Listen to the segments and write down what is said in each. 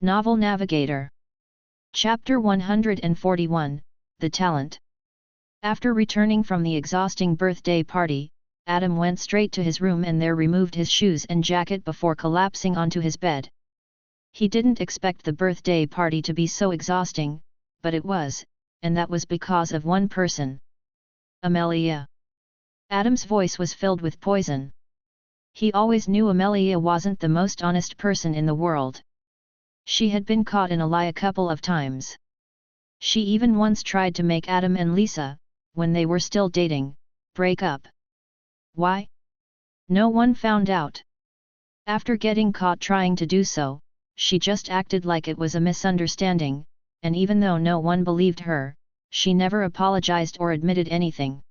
Novel Navigator. Chapter 141, The Talent. After returning from the exhausting birthday party, Adam went straight to his room and there removed his shoes and jacket before collapsing onto his bed. He didn't expect the birthday party to be so exhausting, but it was, and that was because of one person. Amelia. Adam's voice was filled with poison. He always knew Amelia wasn't the most honest person in the world. She had been caught in a lie a couple of times. She even once tried to make Adam and Lisa, when they were still dating, break up. Why? No one found out. After getting caught trying to do so, she just acted like it was a misunderstanding, and even though no one believed her, she never apologized or admitted anything.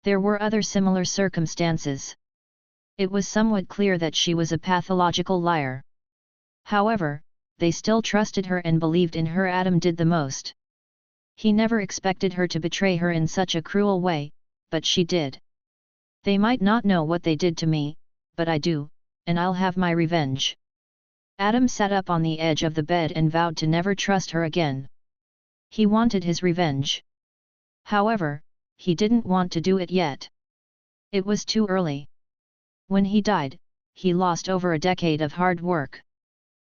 There were other similar circumstances. It was somewhat clear that she was a pathological liar. However, they still trusted her and believed in her. Adam did the most. He never expected her to betray her in such a cruel way, but she did. They might not know what they did to me, but I do, and I'll have my revenge. Adam sat up on the edge of the bed and vowed to never trust her again. He wanted his revenge. However, he didn't want to do it yet. It was too early. When he died, he lost over a decade of hard work.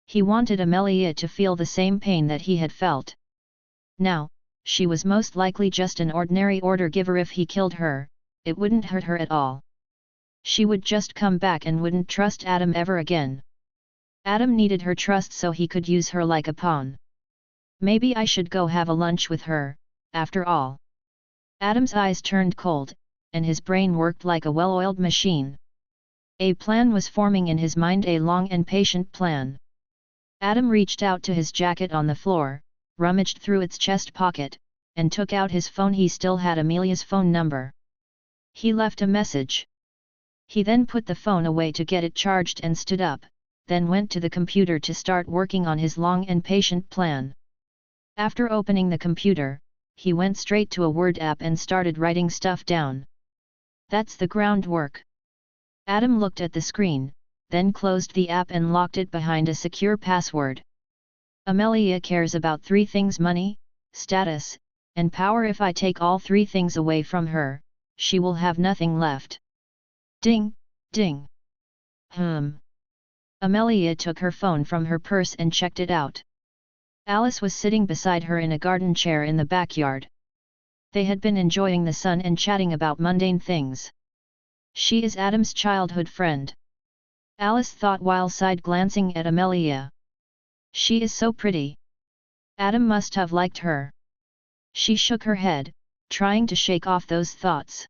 He wanted Amelia to feel the same pain that he had felt. Now, she was most likely just an ordinary order giver. If he killed her, it wouldn't hurt her at all. She would just come back and wouldn't trust Adam ever again. Adam needed her trust so he could use her like a pawn. Maybe I should go have a lunch with her, after all. Adam's eyes turned cold, and his brain worked like a well-oiled machine. A plan was forming in his mind, a long and patient plan. Adam reached out to his jacket on the floor, rummaged through its chest pocket, and took out his phone. He still had Amelia's phone number. He left a message. He then put the phone away to get it charged and stood up, then went to the computer to start working on his long and patient plan. After opening the computer, he went straight to a Word app and started writing stuff down. That's the groundwork. Adam looked at the screen, then closed the app and locked it behind a secure password. Amelia cares about three things: money, status, and power. If I take all three things away from her, she will have nothing left. Ding, ding. Amelia took her phone from her purse and checked it out. Alice was sitting beside her in a garden chair in the backyard. They had been enjoying the sun and chatting about mundane things. She is Adam's childhood friend. Alice thought while side-glancing at Amelia. She is so pretty. Adam must have liked her. She shook her head, trying to shake off those thoughts.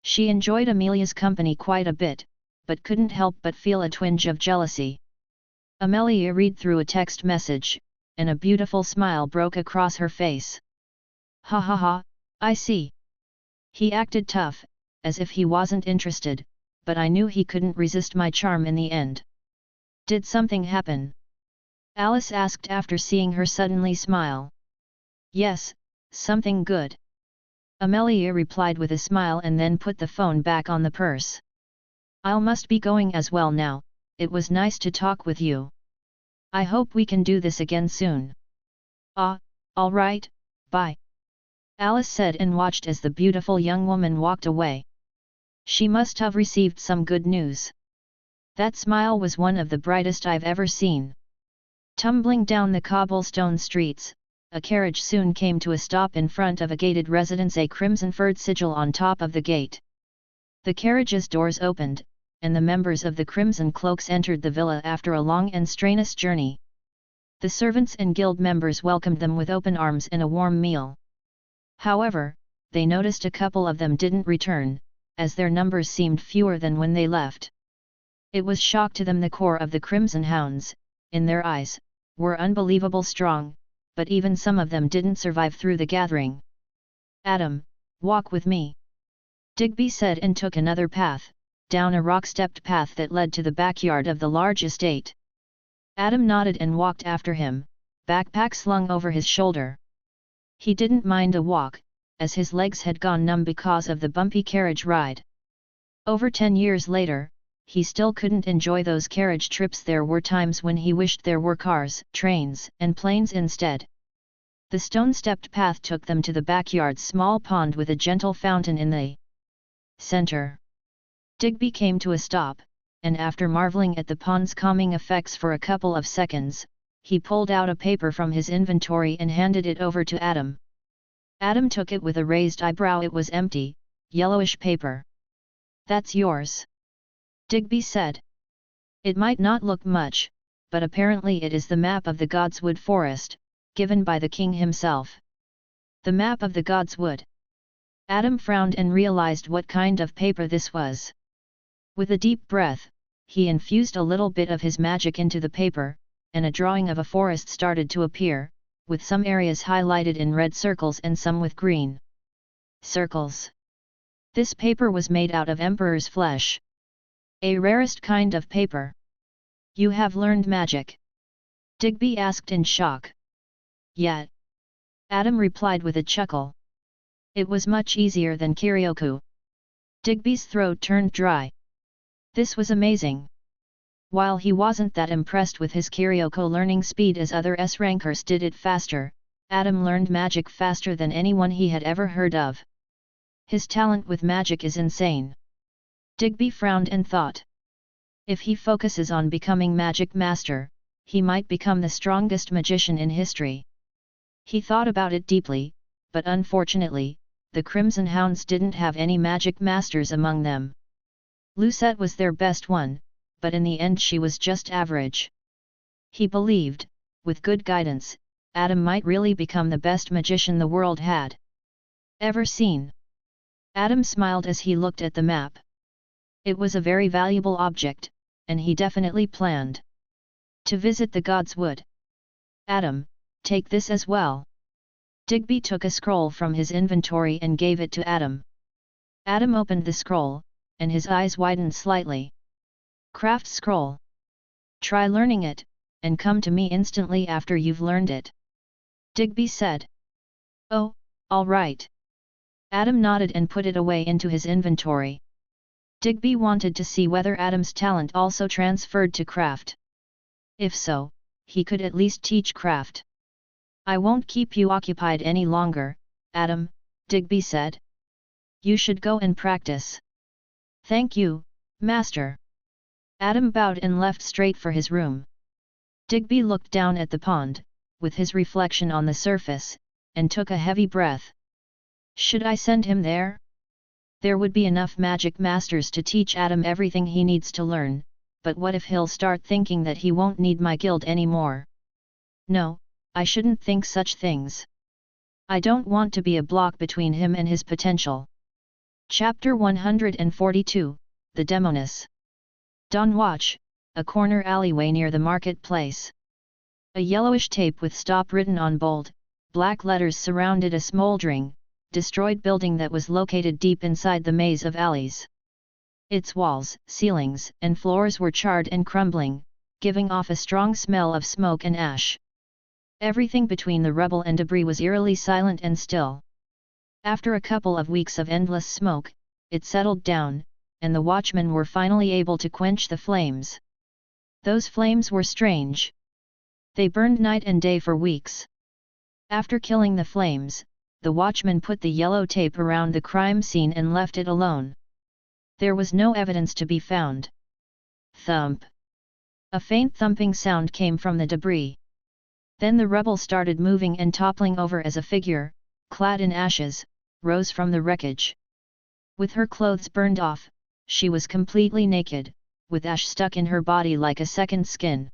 She enjoyed Amelia's company quite a bit, but couldn't help but feel a twinge of jealousy. Amelia read through a text message, and a beautiful smile broke across her face. Ha ha ha, I see. He acted tough, as if he wasn't interested, but I knew he couldn't resist my charm in the end. Did something happen? Alice asked after seeing her suddenly smile. Yes, something good. Amelia replied with a smile and then put the phone back on the purse. I must be going as well now. It was nice to talk with you. I hope we can do this again soon. Ah, all right, bye. Alice said and watched as the beautiful young woman walked away. She must have received some good news. That smile was one of the brightest I've ever seen. Tumbling down the cobblestone streets, a carriage soon came to a stop in front of a gated residence, a crimson-furred sigil on top of the gate. The carriage's doors opened, and the members of the Crimson Cloaks entered the villa after a long and strenuous journey. The servants and guild members welcomed them with open arms and a warm meal. However, they noticed a couple of them didn't return, as their numbers seemed fewer than when they left. It was shock to them. The core of the Crimson Hounds, in their eyes, were unbelievable strong, but even some of them didn't survive through the gathering. Adam, walk with me. Digby said and took another path, down a rock-stepped path that led to the backyard of the large estate. Adam nodded and walked after him, backpack slung over his shoulder. He didn't mind a walk, as his legs had gone numb because of the bumpy carriage ride. Over 10 years later, he still couldn't enjoy those carriage trips. There were times when he wished there were cars, trains, and planes instead. The stone-stepped path took them to the backyard's small pond with a gentle fountain in the center. Digby came to a stop, and after marveling at the pond's calming effects for a couple of seconds, he pulled out a paper from his inventory and handed it over to Adam. Adam took it with a raised eyebrow. It was empty, yellowish paper. "That's yours," Digby said. "It might not look much, but apparently it is the map of the Godswood Forest, given by the king himself." "The map of the Godswood?" Adam frowned and realized what kind of paper this was. With a deep breath, he infused a little bit of his magic into the paper, and a drawing of a forest started to appear, with some areas highlighted in red circles and some with green circles. This paper was made out of emperor's flesh. "A rarest kind of paper. You have learned magic?" Digby asked in shock. "Yet," Adam replied with a chuckle. "It was much easier than Kiryoku." Digby's throat turned dry. This was amazing. While he wasn't that impressed with his Kiryoku learning speed as other S-rankers did it faster, Adam learned magic faster than anyone he had ever heard of. His talent with magic is insane. Digby frowned and thought. If he focuses on becoming magic master, he might become the strongest magician in history. He thought about it deeply, but unfortunately, the Crimson Hounds didn't have any magic masters among them. Lucette was their best one, but in the end she was just average. He believed, with good guidance, Adam might really become the best magician the world had ever seen. Adam smiled as he looked at the map. It was a very valuable object, and he definitely planned to visit the Godswood. "Adam, take this as well." Digby took a scroll from his inventory and gave it to Adam. Adam opened the scroll, and his eyes widened slightly. "Craft scroll. Try learning it, and come to me instantly after you've learned it," Digby said. "Oh, all right." Adam nodded and put it away into his inventory. Digby wanted to see whether Adam's talent also transferred to craft. If so, he could at least teach craft. "I won't keep you occupied any longer, Adam," Digby said. "You should go and practice." "Thank you, Master." Adam bowed and left straight for his room. Digby looked down at the pond, with his reflection on the surface, and took a heavy breath. Should I send him there? There would be enough magic masters to teach Adam everything he needs to learn, but what if he'll start thinking that he won't need my guild anymore? No, I shouldn't think such things. I don't want to be a block between him and his potential. Chapter 142, The Demoness. Dawn Watch, a corner alleyway near the marketplace. A yellowish tape with "Stop" written on bold, black letters surrounded a smoldering, destroyed building that was located deep inside the maze of alleys. Its walls, ceilings, and floors were charred and crumbling, giving off a strong smell of smoke and ash. Everything between the rubble and debris was eerily silent and still. After a couple of weeks of endless smoke, it settled down, and the watchmen were finally able to quench the flames. Those flames were strange. They burned night and day for weeks. After killing the flames, the watchman put the yellow tape around the crime scene and left it alone. There was no evidence to be found. Thump! A faint thumping sound came from the debris. Then the rubble started moving and toppling over as a figure, clad in ashes, rose from the wreckage. With her clothes burned off, she was completely naked, with ash stuck in her body like a second skin.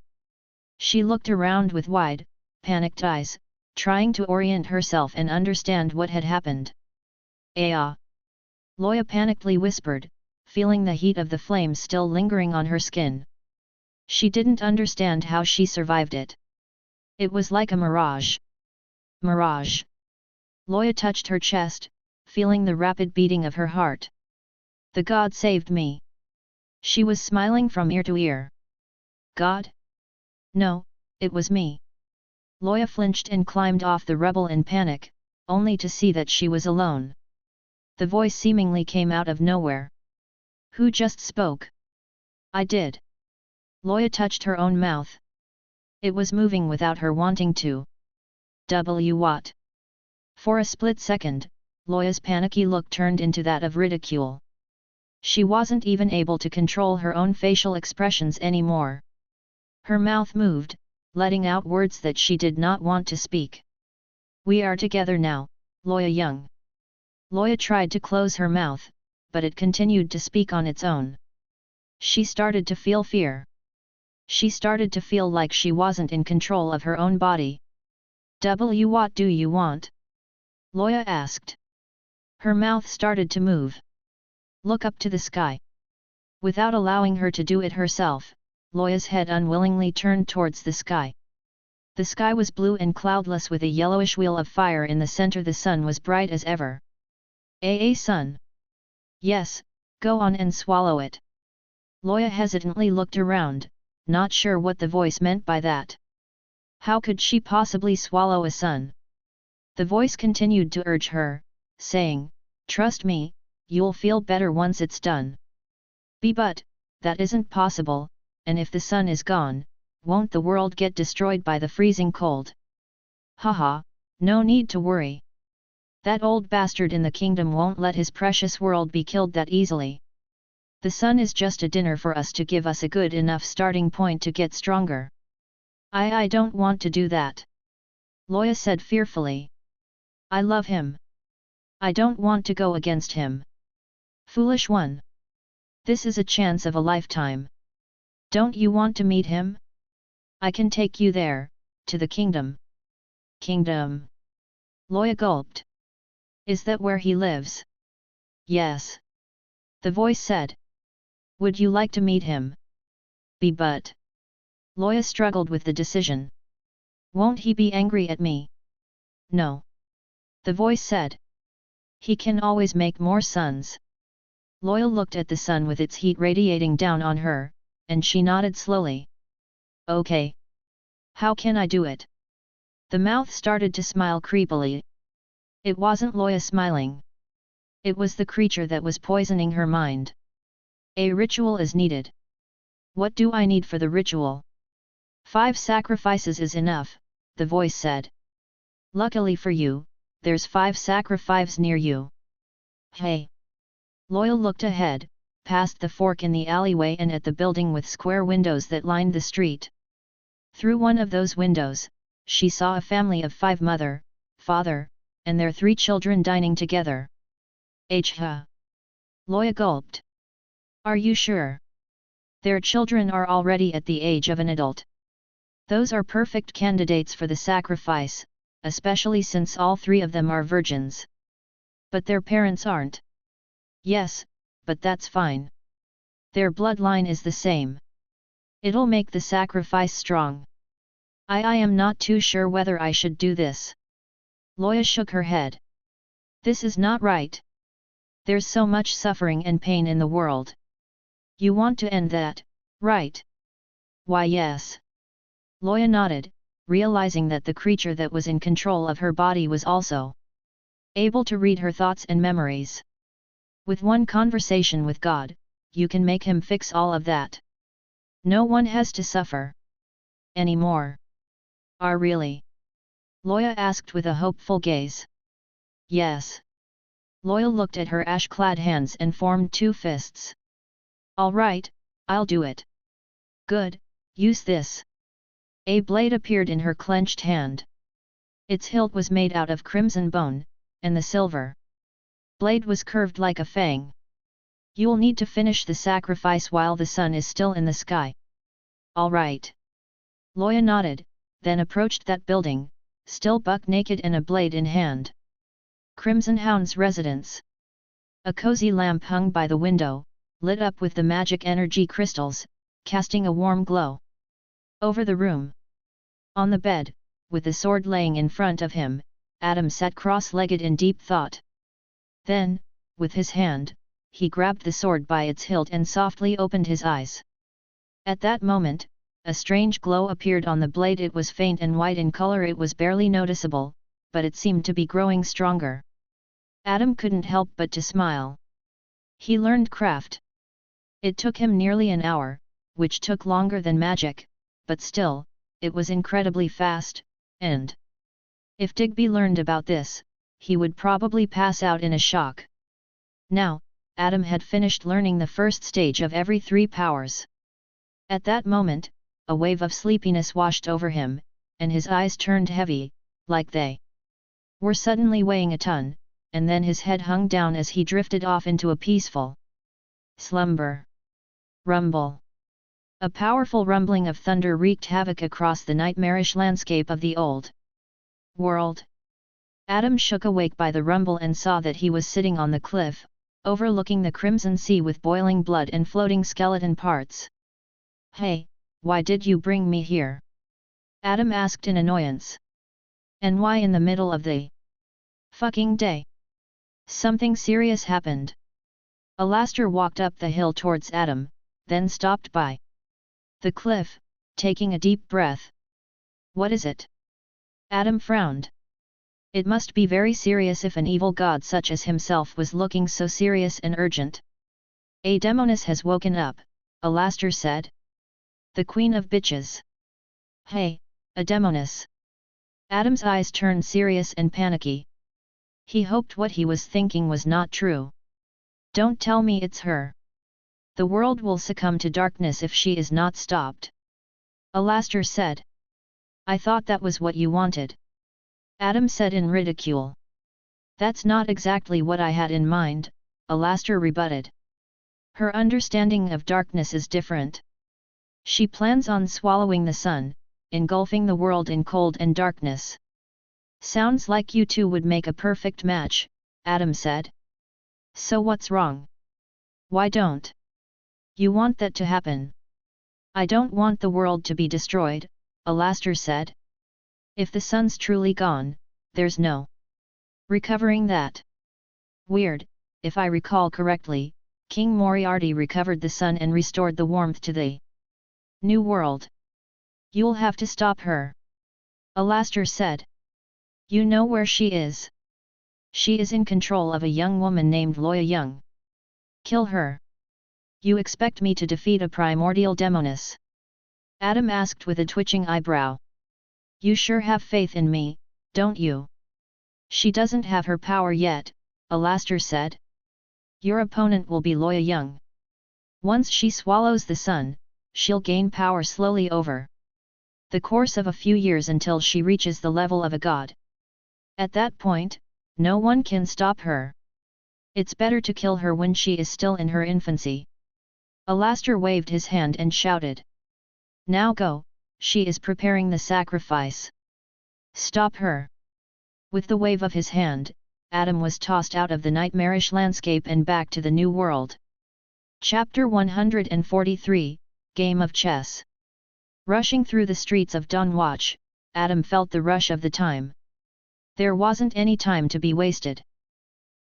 She looked around with wide, panicked eyes, trying to orient herself and understand what had happened. "Aya!" Loya panickedly whispered, feeling the heat of the flames still lingering on her skin. She didn't understand how she survived it. It was like a mirage. Mirage! Loya touched her chest, feeling the rapid beating of her heart. "The god saved me." She was smiling from ear to ear. "God? No, it was me." Loya flinched and climbed off the rubble in panic, only to see that she was alone. The voice seemingly came out of nowhere. "Who just spoke?" I did. Loya touched her own mouth. It was moving without her wanting to. What? For a split second, Loya's panicky look turned into that of ridicule. She wasn't even able to control her own facial expressions anymore. Her mouth moved, letting out words that she did not want to speak. We are together now, Loya Young. Loya tried to close her mouth, but it continued to speak on its own. She started to feel fear. She started to feel like she wasn't in control of her own body. What do you want? Loya asked. Her mouth started to move. Look up to the sky. Without allowing her to do it herself, Loya's head unwillingly turned towards the sky. The sky was blue and cloudless with a yellowish wheel of fire in the center. The sun was bright as ever. Sun. Yes, go on and swallow it. Loya hesitantly looked around, not sure what the voice meant by that. How could she possibly swallow a sun? The voice continued to urge her, saying, trust me, you'll feel better once it's done. But, that isn't possible, and if the sun is gone, won't the world get destroyed by the freezing cold? Haha, no need to worry. That old bastard in the kingdom won't let his precious world be killed that easily. The sun is just a dinner for us to give us a good enough starting point to get stronger. I don't want to do that. Loya said fearfully. I love him. I don't want to go against him. Foolish one. This is a chance of a lifetime. Don't you want to meet him? I can take you there, to the kingdom. Kingdom? Loya gulped. Is that where he lives? Yes. The voice said. Would you like to meet him? But. Loya struggled with the decision. Won't he be angry at me? No. The voice said. He can always make more suns. Loya looked at the sun with its heat radiating down on her, and she nodded slowly. Okay. How can I do it? The mouth started to smile creepily. It wasn't Loya smiling. It was the creature that was poisoning her mind. A ritual is needed. What do I need for the ritual? 5 sacrifices is enough, the voice said. Luckily for you, there's 5 sacrifices near you. Hey! Loya looked ahead, past the fork in the alleyway and at the building with square windows that lined the street. Through one of those windows, she saw a family of 5 mother, father, and their 3 children dining together. Loya gulped. Are you sure? Their children are already at the age of an adult. Those are perfect candidates for the sacrifice, especially since all 3 of them are virgins. But their parents aren't. Yes, but that's fine. Their bloodline is the same. It'll make the sacrifice strong. I am not too sure whether I should do this. Loya shook her head. This is not right. There's so much suffering and pain in the world. You want to end that, right? Why yes. Loya nodded, realizing that the creature that was in control of her body was also able to read her thoughts and memories. With one conversation with God, you can make him fix all of that. No one has to suffer anymore. Really? Loya asked with a hopeful gaze. Yes. Loya looked at her ash-clad hands and formed 2 fists. All right, I'll do it. Good, use this. A blade appeared in her clenched hand. Its hilt was made out of crimson bone, and the silver blade was curved like a fang. You'll need to finish the sacrifice while the sun is still in the sky. All right. Loya nodded, then approached that building, still buck naked and a blade in hand. Crimson Hound's residence. A cozy lamp hung by the window, lit up with the magic energy crystals, casting a warm glow over the room. On the bed, with the sword laying in front of him, Adam sat cross-legged in deep thought. Then, with his hand, he grabbed the sword by its hilt and softly opened his eyes. At that moment, a strange glow appeared on the blade. It was faint and white in color. It was barely noticeable, but it seemed to be growing stronger. Adam couldn't help but to smile. He learned craft. It took him nearly an hour, which took longer than magic, but still, it was incredibly fast, and if Digby learned about this, he would probably pass out in a shock. Now, Adam had finished learning the first stage of every 3 powers. At that moment, a wave of sleepiness washed over him, and his eyes turned heavy, like they were suddenly weighing a ton, and then his head hung down as he drifted off into a peaceful slumber. Rumble. A powerful rumbling of thunder wreaked havoc across the nightmarish landscape of the old world. Adam shook awake by the rumble and saw that he was sitting on the cliff, overlooking the crimson sea with boiling blood and floating skeleton parts. "Hey, why did you bring me here?" Adam asked in annoyance. "And why in the middle of the fucking day? Something serious happened." Palestar walked up the hill towards Adam, then stopped by the cliff, taking a deep breath. "What is it?" Adam frowned. It must be very serious if an evil god such as himself was looking so serious and urgent. "A demoness has woken up," Palestar said. "The queen of bitches." "Hey, a demoness." Adam's eyes turned serious and panicky. He hoped what he was thinking was not true. "Don't tell me it's her. The world will succumb to darkness if she is not stopped," Palestar said. "I thought that was what you wanted," Adam said in ridicule. "That's not exactly what I had in mind," Palestar rebutted. "Her understanding of darkness is different. She plans on swallowing the sun, engulfing the world in cold and darkness." "Sounds like you two would make a perfect match," Adam said. "So what's wrong? Why don't you want that to happen?" "I don't want the world to be destroyed," Palestar said. "If the sun's truly gone, there's no recovering that." "Weird, if I recall correctly, King Moriarty recovered the sun and restored the warmth to the new world." "You'll have to stop her," Palestar said. "You know where she is. She is in control of a young woman named Loya Young. Kill her." "You expect me to defeat a primordial demoness?" Adam asked with a twitching eyebrow. "You sure have faith in me, don't you?" "She doesn't have her power yet," Palestar said. "Your opponent will be Loya Young. Once she swallows the sun, she'll gain power slowly over the course of a few years until she reaches the level of a god. At that point, no one can stop her. It's better to kill her when she is still in her infancy." Palestar waved his hand and shouted. "Now go, she is preparing the sacrifice. Stop her." With the wave of his hand, Adam was tossed out of the nightmarish landscape and back to the new world. Chapter 143, Game of Chess. Rushing through the streets of Dunwich, Adam felt the rush of the time. There wasn't any time to be wasted.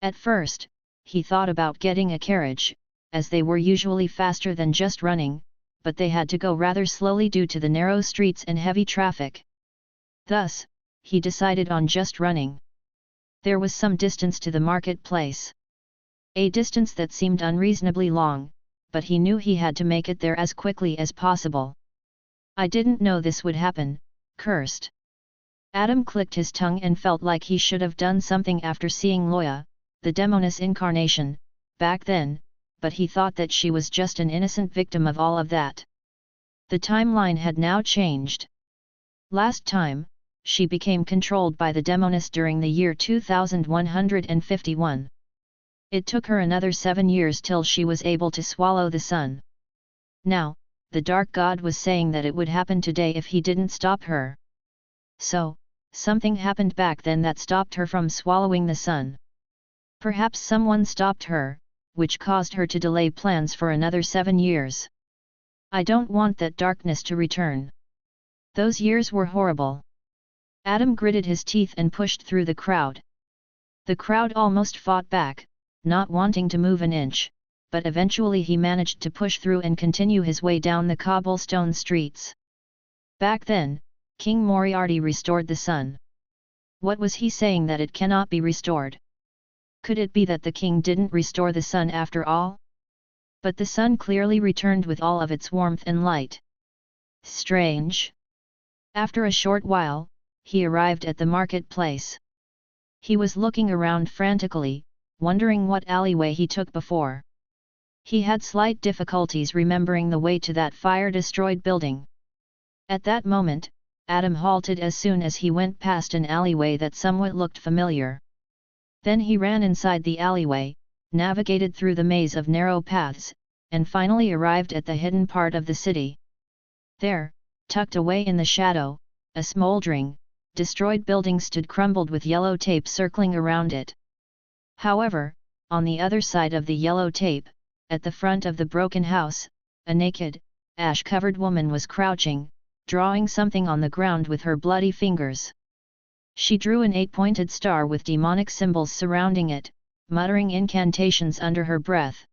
At first, he thought about getting a carriage, as they were usually faster than just running, but they had to go rather slowly due to the narrow streets and heavy traffic. Thus, he decided on just running. There was some distance to the marketplace. A distance that seemed unreasonably long, but he knew he had to make it there as quickly as possible. "I didn't know this would happen," cursed Adam clicked his tongue and felt like he should have done something after seeing Loya, the demoness incarnation, back then, but he thought that she was just an innocent victim of all of that. The timeline had now changed. Last time, she became controlled by the demoness during the year 2151. It took her another 7 years till she was able to swallow the sun. Now, the dark god was saying that it would happen today if he didn't stop her. So, something happened back then that stopped her from swallowing the sun. Perhaps someone stopped her, which caused her to delay plans for another 7 years. "I don't want that darkness to return. Those years were horrible." Adam gritted his teeth and pushed through the crowd. The crowd almost fought back, not wanting to move an inch, but eventually he managed to push through and continue his way down the cobblestone streets. Back then, King Moriarty restored the sun. What was he saying that it cannot be restored? Could it be that the king didn't restore the sun after all? But the sun clearly returned with all of its warmth and light. Strange. After a short while, he arrived at the marketplace. He was looking around frantically, wondering what alleyway he took before. He had slight difficulties remembering the way to that fire-destroyed building. At that moment, Adam halted as soon as he went past an alleyway that somewhat looked familiar. Then he ran inside the alleyway, navigated through the maze of narrow paths, and finally arrived at the hidden part of the city. There, tucked away in the shadow, a smoldering, destroyed building stood crumbled with yellow tape circling around it. However, on the other side of the yellow tape, at the front of the broken house, a naked, ash-covered woman was crouching, drawing something on the ground with her bloody fingers. She drew an 8-pointed star with demonic symbols surrounding it, muttering incantations under her breath.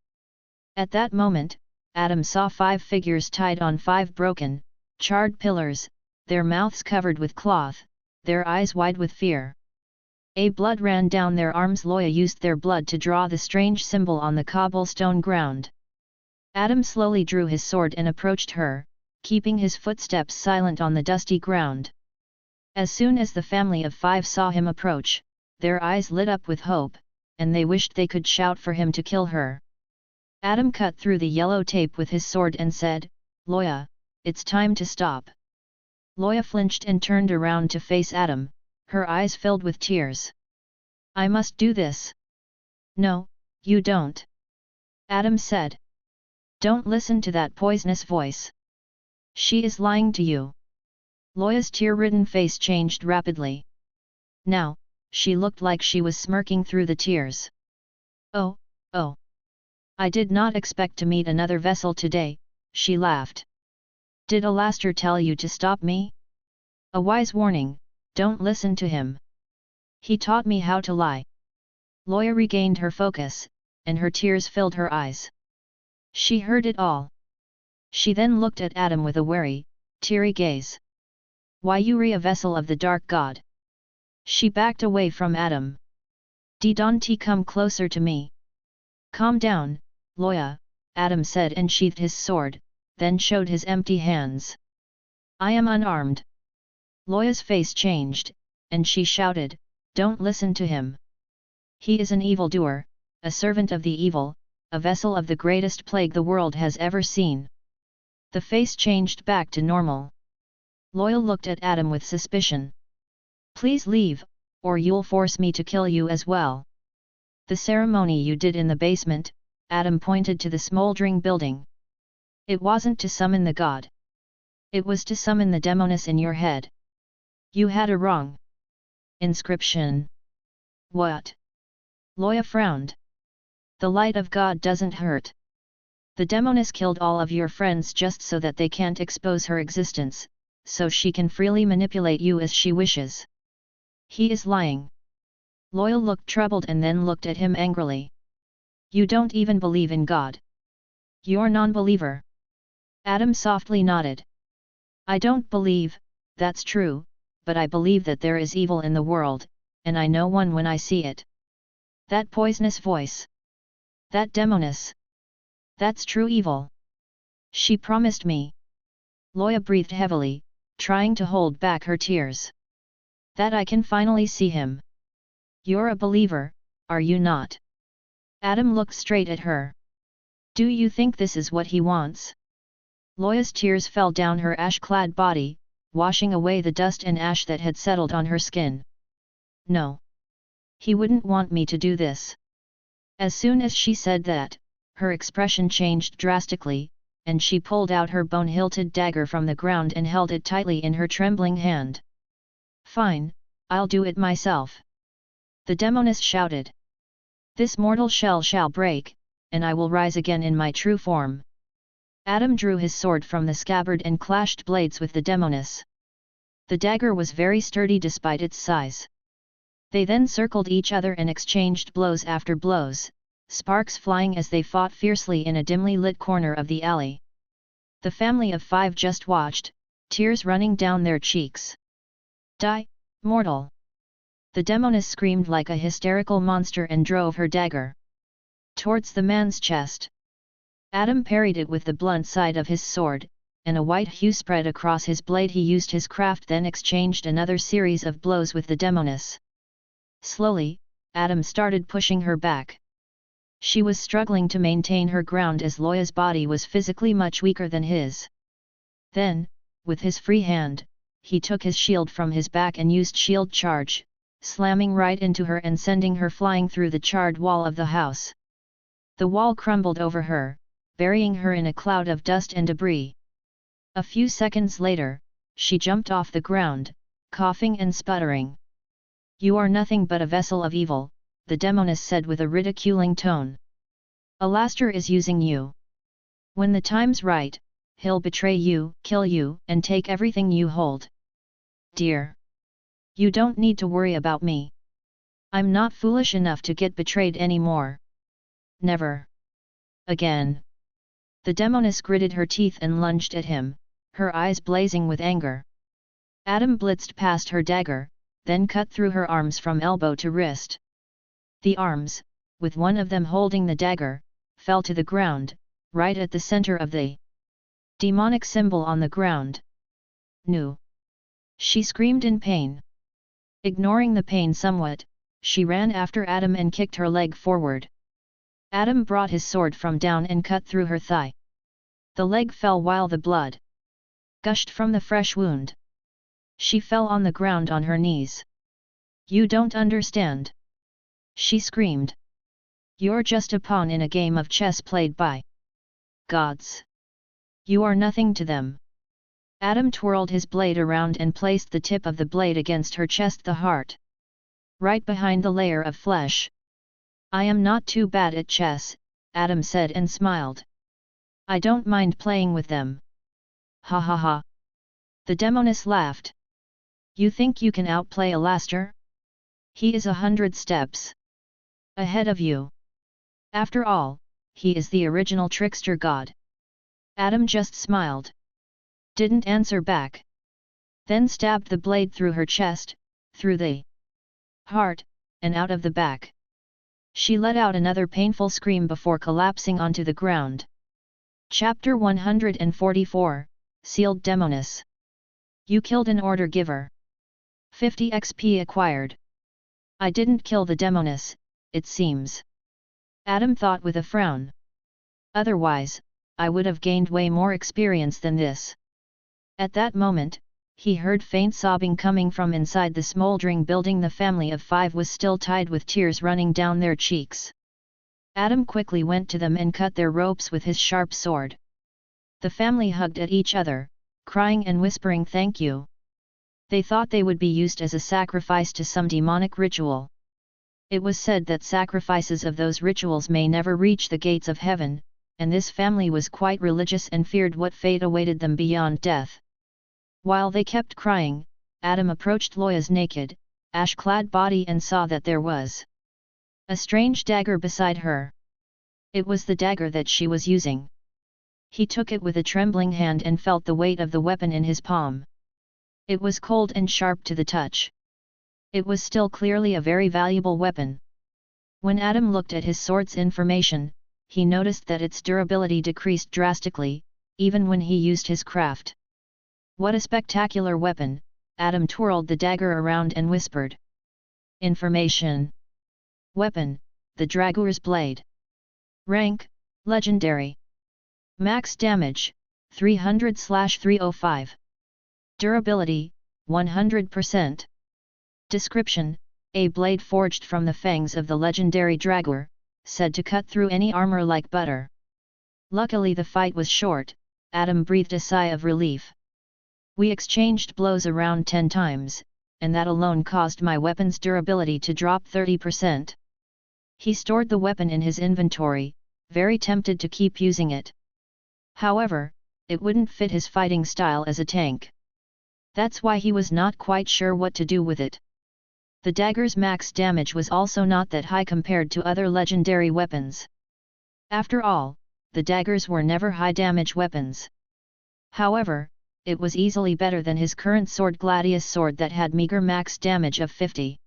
At that moment, Adam saw 5 figures tied on 5 broken, charred pillars, their mouths covered with cloth, their eyes wide with fear. Blood ran down their arms. Loya used their blood to draw the strange symbol on the cobblestone ground. Adam slowly drew his sword and approached her, keeping his footsteps silent on the dusty ground. As soon as the family of 5 saw him approach, their eyes lit up with hope, and they wished they could shout for him to kill her. Adam cut through the yellow tape with his sword and said, "Loya, it's time to stop." Loya flinched and turned around to face Adam, her eyes filled with tears. "I must do this." "No, you don't," Adam said. "Don't listen to that poisonous voice. She is lying to you." Loya's tear-ridden face changed rapidly. Now, she looked like she was smirking through the tears. Oh. I did not expect to meet another vessel today," she laughed. "Did Palestar tell you to stop me?" "A wise warning, don't listen to him. He taught me how to lie." Loya regained her focus, and her tears filled her eyes. She heard it all. She then looked at Adam with a wary, teary gaze. "Why you a vessel of the dark god?" She backed away from Adam. "Don't come closer to me." "Calm down, Loya," Adam said and sheathed his sword, then showed his empty hands. "I am unarmed." Loya's face changed, and she shouted, "Don't listen to him. He is an evildoer, a servant of the evil, a vessel of the greatest plague the world has ever seen." The face changed back to normal. Loya looked at Adam with suspicion. "Please leave, or you'll force me to kill you as well." "The ceremony you did in the basement," Adam pointed to the smoldering building. "It wasn't to summon the god. It was to summon the demoness in your head. You had a wrong inscription." "What?" Loya frowned. "The light of God doesn't hurt. The demoness killed all of your friends just so that they can't expose her existence, so she can freely manipulate you as she wishes." "He is lying." Loya looked troubled and then looked at him angrily. "You don't even believe in God. You're non-believer." Adam softly nodded. "I don't believe, that's true, but I believe that there is evil in the world, and I know one when I see it. That poisonous voice. That demoness. That's true evil. She promised me." Loya breathed heavily, trying to hold back her tears. "That I can finally see him." "You're a believer, are you not?" Adam looked straight at her. "Do you think this is what he wants?" Loya's tears fell down her ash-clad body, washing away the dust and ash that had settled on her skin. "No. He wouldn't want me to do this." As soon as she said that, her expression changed drastically, and she pulled out her bone-hilted dagger from the ground and held it tightly in her trembling hand. "Fine, I'll do it myself," the demoness shouted. "This mortal shell shall break, and I will rise again in my true form." Adam drew his sword from the scabbard and clashed blades with the demoness. The dagger was very sturdy despite its size. They then circled each other and exchanged blows after blows, sparks flying as they fought fiercely in a dimly lit corner of the alley. The family of 5 just watched, tears running down their cheeks. "Die, mortal!" The demoness screamed like a hysterical monster and drove her dagger towards the man's chest. Adam parried it with the blunt side of his sword, and a white hue spread across his blade. He used his craft, then exchanged another series of blows with the demoness. Slowly, Adam started pushing her back. She was struggling to maintain her ground as Loya's body was physically much weaker than his. Then, with his free hand, he took his shield from his back and used shield charge, slamming right into her and sending her flying through the charred wall of the house. The wall crumbled over her, burying her in a cloud of dust and debris. A few seconds later, she jumped off the ground, coughing and sputtering. "You are nothing but a vessel of evil," the demoness said with a ridiculing tone. "Palestar is using you. When the time's right, he'll betray you, kill you, and take everything you hold. Dear, you don't need to worry about me. I'm not foolish enough to get betrayed anymore. Never again." The demoness gritted her teeth and lunged at him, her eyes blazing with anger. Adam blitzed past her dagger, then cut through her arms from elbow to wrist. The arms, with one of them holding the dagger, fell to the ground, right at the center of the demonic symbol on the ground. "No!" She screamed in pain. Ignoring the pain somewhat, she ran after Adam and kicked her leg forward. Adam brought his sword from down and cut through her thigh. The leg fell while the blood gushed from the fresh wound. She fell on the ground on her knees. "You don't understand!" she screamed. "You're just a pawn in a game of chess played by gods. You are nothing to them." Adam twirled his blade around and placed the tip of the blade against her chest, the heart, right behind the layer of flesh. "I am not too bad at chess," Adam said and smiled. "I don't mind playing with them." "Ha ha ha!" The demoness laughed. "You think you can outplay Palestar? He is 100 steps ahead of you. After all, he is the original trickster god." Adam just smiled. Didn't answer back. Then stabbed the blade through her chest, through the heart, and out of the back. She let out another painful scream before collapsing onto the ground. Chapter 144, Sealed Demoness. You killed an order giver. 50 XP acquired. I didn't kill the demoness, it seems. Adam thought with a frown. Otherwise, I would have gained way more experience than this. At that moment, he heard faint sobbing coming from inside the smoldering building. The family of 5 was still tied with tears running down their cheeks. Adam quickly went to them and cut their ropes with his sharp sword. The family hugged at each other, crying and whispering thank you. They thought they would be used as a sacrifice to some demonic ritual. It was said that sacrifices of those rituals may never reach the gates of heaven, and this family was quite religious and feared what fate awaited them beyond death. While they kept crying, Adam approached Loya's naked, ash-clad body and saw that there was a strange dagger beside her. It was the dagger that she was using. He took it with a trembling hand and felt the weight of the weapon in his palm. It was cold and sharp to the touch. It was still clearly a very valuable weapon. When Adam looked at his sword's information, he noticed that its durability decreased drastically, even when he used his craft. What a spectacular weapon! Adam twirled the dagger around and whispered. Information. Weapon, the Dragour's Blade. Rank, Legendary. Max damage, 300/305. Durability, 100%. Description, a blade forged from the fangs of the legendary Dragour, said to cut through any armor like butter. Luckily the fight was short, Adam breathed a sigh of relief. We exchanged blows around 10 times, and that alone caused my weapon's durability to drop 30%. He stored the weapon in his inventory, very tempted to keep using it. However, it wouldn't fit his fighting style as a tank. That's why he was not quite sure what to do with it. The dagger's max damage was also not that high compared to other legendary weapons. After all, the daggers were never high-damage weapons. However, it was easily better than his current sword, Gladius sword, that had meager max damage of 50.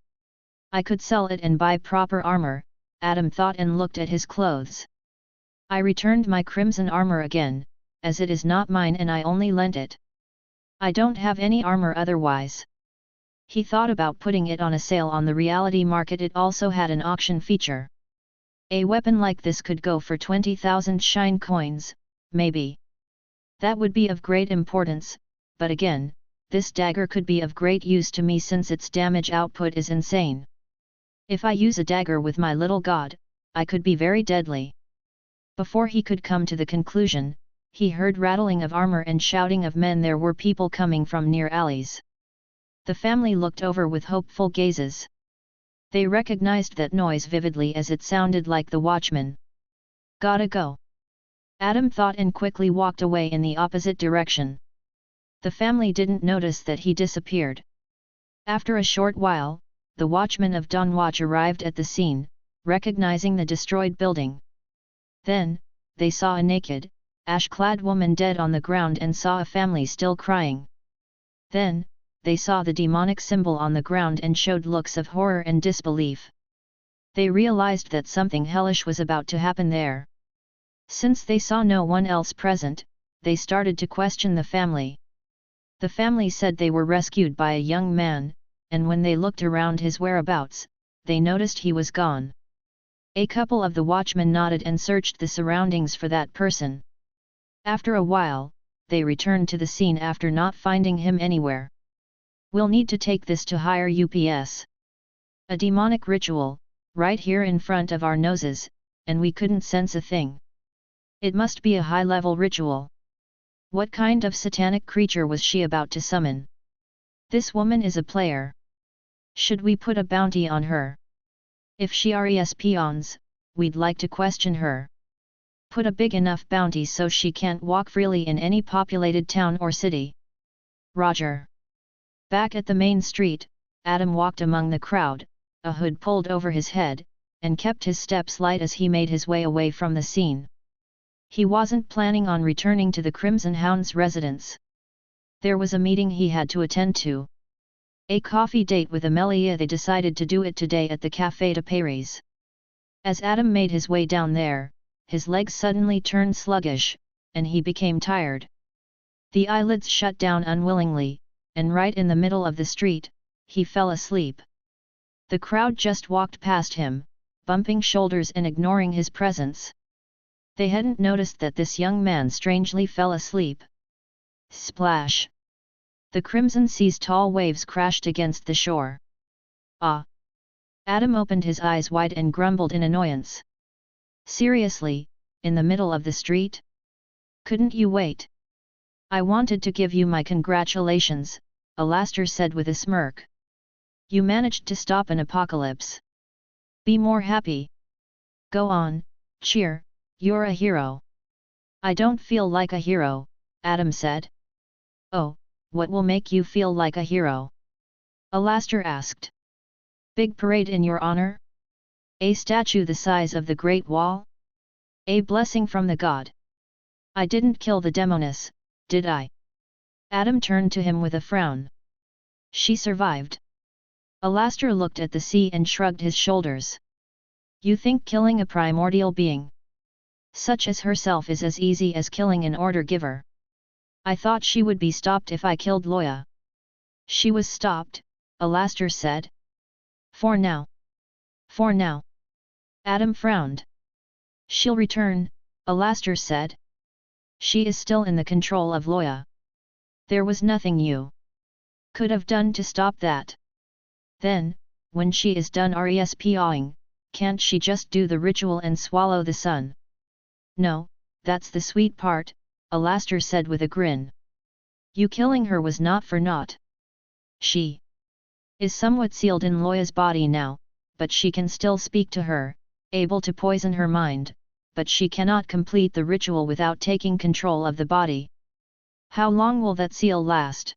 I could sell it and buy proper armor, Adam thought and looked at his clothes. I returned my crimson armor again, as it is not mine and I only lent it. I don't have any armor otherwise. He thought about putting it on a sale on the reality market. It also had an auction feature. A weapon like this could go for 20,000 shine coins, maybe. That would be of great importance, but again, this dagger could be of great use to me since its damage output is insane. If I use a dagger with my little god, I could be very deadly. Before he could come to the conclusion, he heard rattling of armor and shouting of men. There were people coming from near alleys. The family looked over with hopeful gazes. They recognized that noise vividly as it sounded like the watchman. Gotta go. Adam thought and quickly walked away in the opposite direction. The family didn't notice that he disappeared. After a short while, the watchman of Dawn Watch arrived at the scene, recognizing the destroyed building. Then, they saw a naked, ash-clad woman dead on the ground and saw a family still crying. Then, they saw the demonic symbol on the ground and showed looks of horror and disbelief. They realized that something hellish was about to happen there. Since they saw no one else present, they started to question the family. The family said they were rescued by a young man, and when they looked around his whereabouts, they noticed he was gone. A couple of the watchmen nodded and searched the surroundings for that person. After a while, they returned to the scene after not finding him anywhere. We'll need to take this to higher UPS. A demonic ritual, right here in front of our noses, and we couldn't sense a thing. It must be a high-level ritual. What kind of satanic creature was she about to summon? This woman is a player. Should we put a bounty on her? If she respawns, we'd like to question her. Put a big enough bounty so she can't walk freely in any populated town or city. Roger. Back at the main street, Adam walked among the crowd, a hood pulled over his head, and kept his steps light as he made his way away from the scene. He wasn't planning on returning to the Crimson Hound's residence. There was a meeting he had to attend to. A coffee date with Amelia. They decided to do it today at the Café de Paris. As Adam made his way down there, his legs suddenly turned sluggish, and he became tired. The eyelids shut down unwillingly, and right in the middle of the street, he fell asleep. The crowd just walked past him, bumping shoulders and ignoring his presence. They hadn't noticed that this young man strangely fell asleep. Splash! The Crimson Sea's tall waves crashed against the shore. Ah! Adam opened his eyes wide and grumbled in annoyance. Seriously, in the middle of the street? Couldn't you wait? I wanted to give you my congratulations, Palestar said with a smirk. You managed to stop an apocalypse. Be more happy. Go on, cheer, you're a hero. I don't feel like a hero, Adam said. Oh, what will make you feel like a hero? Palestar asked. Big parade in your honor? A statue the size of the Great Wall? A blessing from the god? I didn't kill the demoness, did I? Adam turned to him with a frown. She survived. Palestar looked at the sea and shrugged his shoulders. You think killing a primordial being, such as herself, is as easy as killing an order giver? I thought she would be stopped if I killed Loya. She was stopped, Palestar said. For now. For now. Adam frowned. She'll return, Palestar said. She is still in the control of Loya. There was nothing you could have done to stop that. Then, when she is done respawing, can't she just do the ritual and swallow the sun? No, that's the sweet part, Palestar said with a grin. You killing her was not for naught. She is somewhat sealed in Loya's body now, but she can still speak to her, able to poison her mind, but she cannot complete the ritual without taking control of the body. How long will that seal last?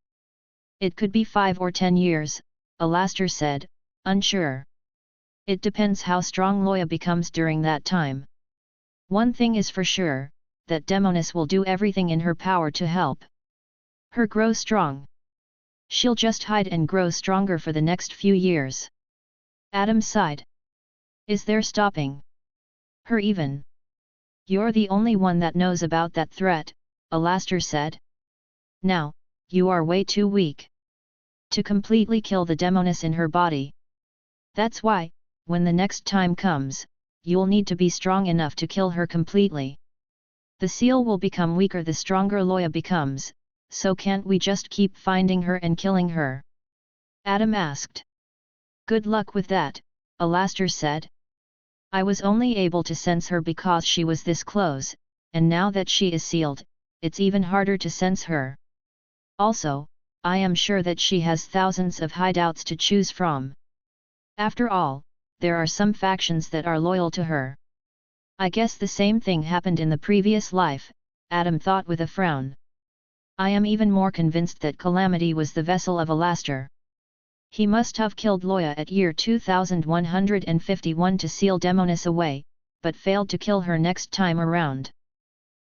It could be 5 or 10 years, Palestar said, unsure. It depends how strong Loya becomes during that time. One thing is for sure, that demoness will do everything in her power to help her grow strong. She'll just hide and grow stronger for the next few years. Adam sighed. Is there stopping her even? You're the only one that knows about that threat, Palestar said. Now, you are way too weak to completely kill the demoness in her body. That's why, when the next time comes, you'll need to be strong enough to kill her completely. The seal will become weaker the stronger Loya becomes, so can't we just keep finding her and killing her? Adam asked. Good luck with that, Palestar said. I was only able to sense her because she was this close, and now that she is sealed, it's even harder to sense her. Also, I am sure that she has thousands of hideouts to choose from. After all, there are some factions that are loyal to her. I guess the same thing happened in the previous life, Adam thought with a frown. I am even more convinced that Calamity was the vessel of Palestar. He must have killed Loya at year 2151 to seal Demoness away, but failed to kill her next time around.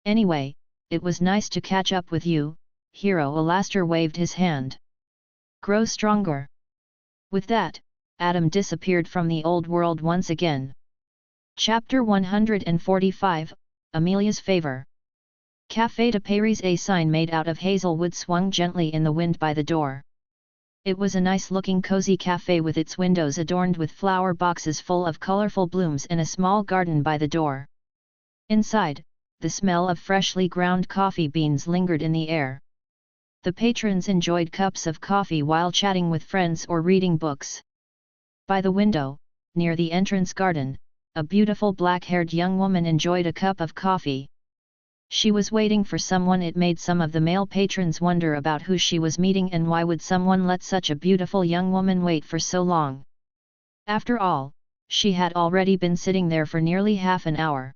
Anyway, it was nice to catch up with you, Hero. Palestar waved his hand. Grow stronger. With that, Adam disappeared from the old world once again. Chapter 145, Amelia's Favor. Café de Paris. A sign made out of hazelwood swung gently in the wind by the door. It was a nice-looking cozy cafe with its windows adorned with flower boxes full of colorful blooms and a small garden by the door. Inside, the smell of freshly ground coffee beans lingered in the air. The patrons enjoyed cups of coffee while chatting with friends or reading books. By the window, near the entrance garden, a beautiful black-haired young woman enjoyed a cup of coffee. She was waiting for someone. It made some of the male patrons wonder about who she was meeting and why would someone let such a beautiful young woman wait for so long. After all, she had already been sitting there for nearly half an hour.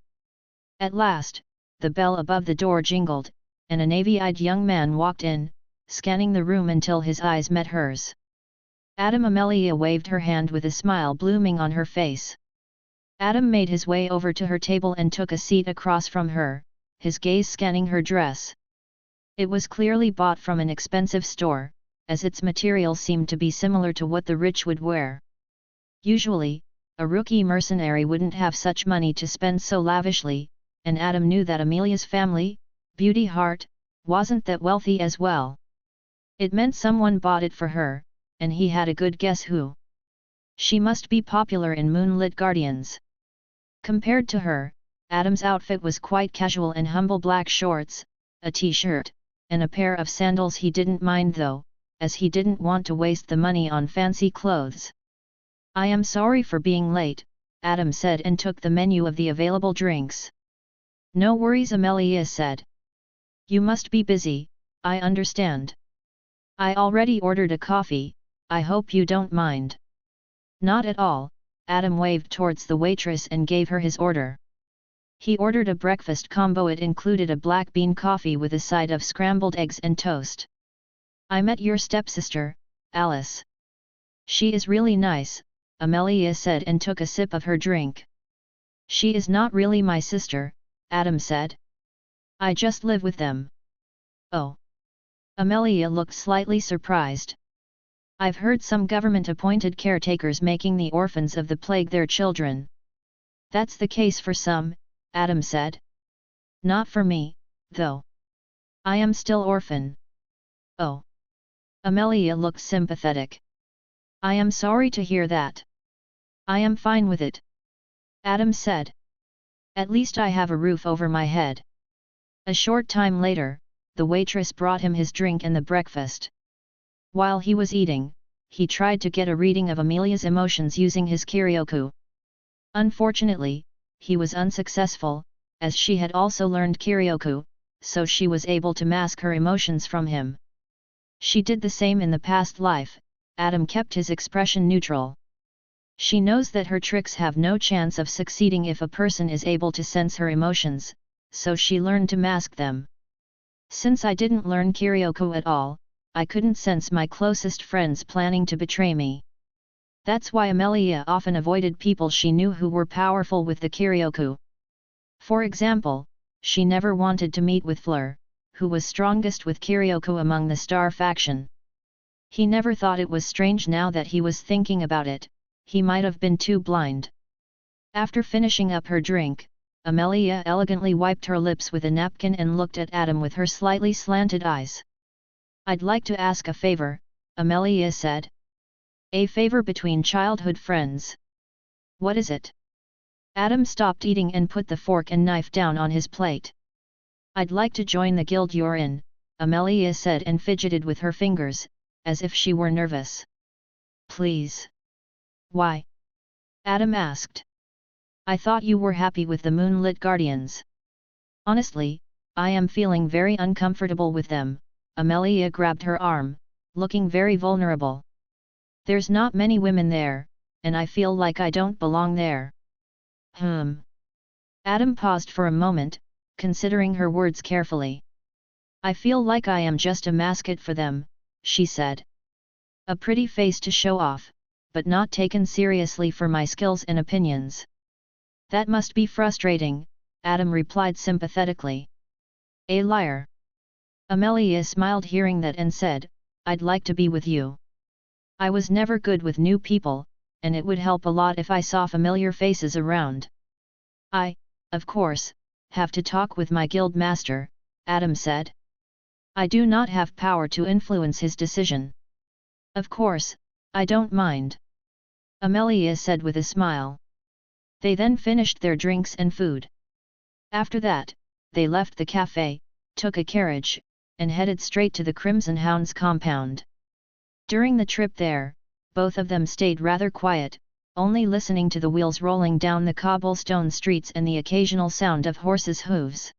At last, the bell above the door jingled, and a navy-eyed young man walked in, scanning the room until his eyes met hers. Adam. Amelia waved her hand with a smile blooming on her face. Adam made his way over to her table and took a seat across from her, his gaze scanning her dress. It was clearly bought from an expensive store, as its material seemed to be similar to what the rich would wear. Usually, a rookie mercenary wouldn't have such money to spend so lavishly, and Adam knew that Amelia's family, Beauty Heart, wasn't that wealthy as well. It meant someone bought it for her, and he had a good guess who. She must be popular in Moonlit Guardians. Compared to her, Adam's outfit was quite casual and humble: black shorts, a t-shirt, and a pair of sandals. He didn't mind though, as he didn't want to waste the money on fancy clothes. I am sorry for being late, Adam said and took the menu of the available drinks. No worries, Amelia said. You must be busy, I understand. I already ordered a coffee, I hope you don't mind. Not at all, Adam waved towards the waitress and gave her his order. He ordered a breakfast combo. It included a black bean coffee with a side of scrambled eggs and toast. I met your stepsister, Alice. She is really nice, Amelia said and took a sip of her drink. She is not really my sister, Adam said. I just live with them. Oh. Amelia looked slightly surprised. I've heard some government-appointed caretakers making the orphans of the plague their children. That's the case for some, Adam said. Not for me, though. I am still orphan. Oh. Amelia looked sympathetic. I am sorry to hear that. I am fine with it. Adam said. At least I have a roof over my head. A short time later, the waitress brought him his drink and the breakfast. While he was eating, he tried to get a reading of Amelia's emotions using his Kiryoku. Unfortunately, he was unsuccessful, as she had also learned Kiryoku, so she was able to mask her emotions from him. She did the same in the past life. Adam kept his expression neutral. She knows that her tricks have no chance of succeeding if a person is able to sense her emotions, so she learned to mask them. Since I didn't learn Kiryoku at all, I couldn't sense my closest friends planning to betray me. That's why Amelia often avoided people she knew who were powerful with the Kiryoku. For example, she never wanted to meet with Fleur, who was strongest with Kiryoku among the Star faction. He never thought it was strange now that he was thinking about it, he might have been too blind. After finishing up her drink, Amelia elegantly wiped her lips with a napkin and looked at Adam with her slightly slanted eyes. "I'd like to ask a favor," Amelia said. "A favor between childhood friends." "What is it?" Adam stopped eating and put the fork and knife down on his plate. "I'd like to join the guild you're in," Amelia said and fidgeted with her fingers, as if she were nervous. "Please." "Why?" Adam asked. "I thought you were happy with the Moonlit Guardians." "Honestly, I am feeling very uncomfortable with them." Amelia grabbed her arm, looking very vulnerable. "There's not many women there, and I feel like I don't belong there." Adam paused for a moment, considering her words carefully. "I feel like I am just a mascot for them," she said. "A pretty face to show off, but not taken seriously for my skills and opinions." "That must be frustrating," Adam replied sympathetically. "A liar." Amelia smiled hearing that and said, "I'd like to be with you. I was never good with new people, and it would help a lot if I saw familiar faces around." "I, of course, have to talk with my guild master," Adam said. "I do not have power to influence his decision." "Of course, I don't mind," Amelia said with a smile. They then finished their drinks and food. After that, they left the cafe, took a carriage, and headed straight to the Crimson Hound's compound. During the trip there, both of them stayed rather quiet, only listening to the wheels rolling down the cobblestone streets and the occasional sound of horses' hooves.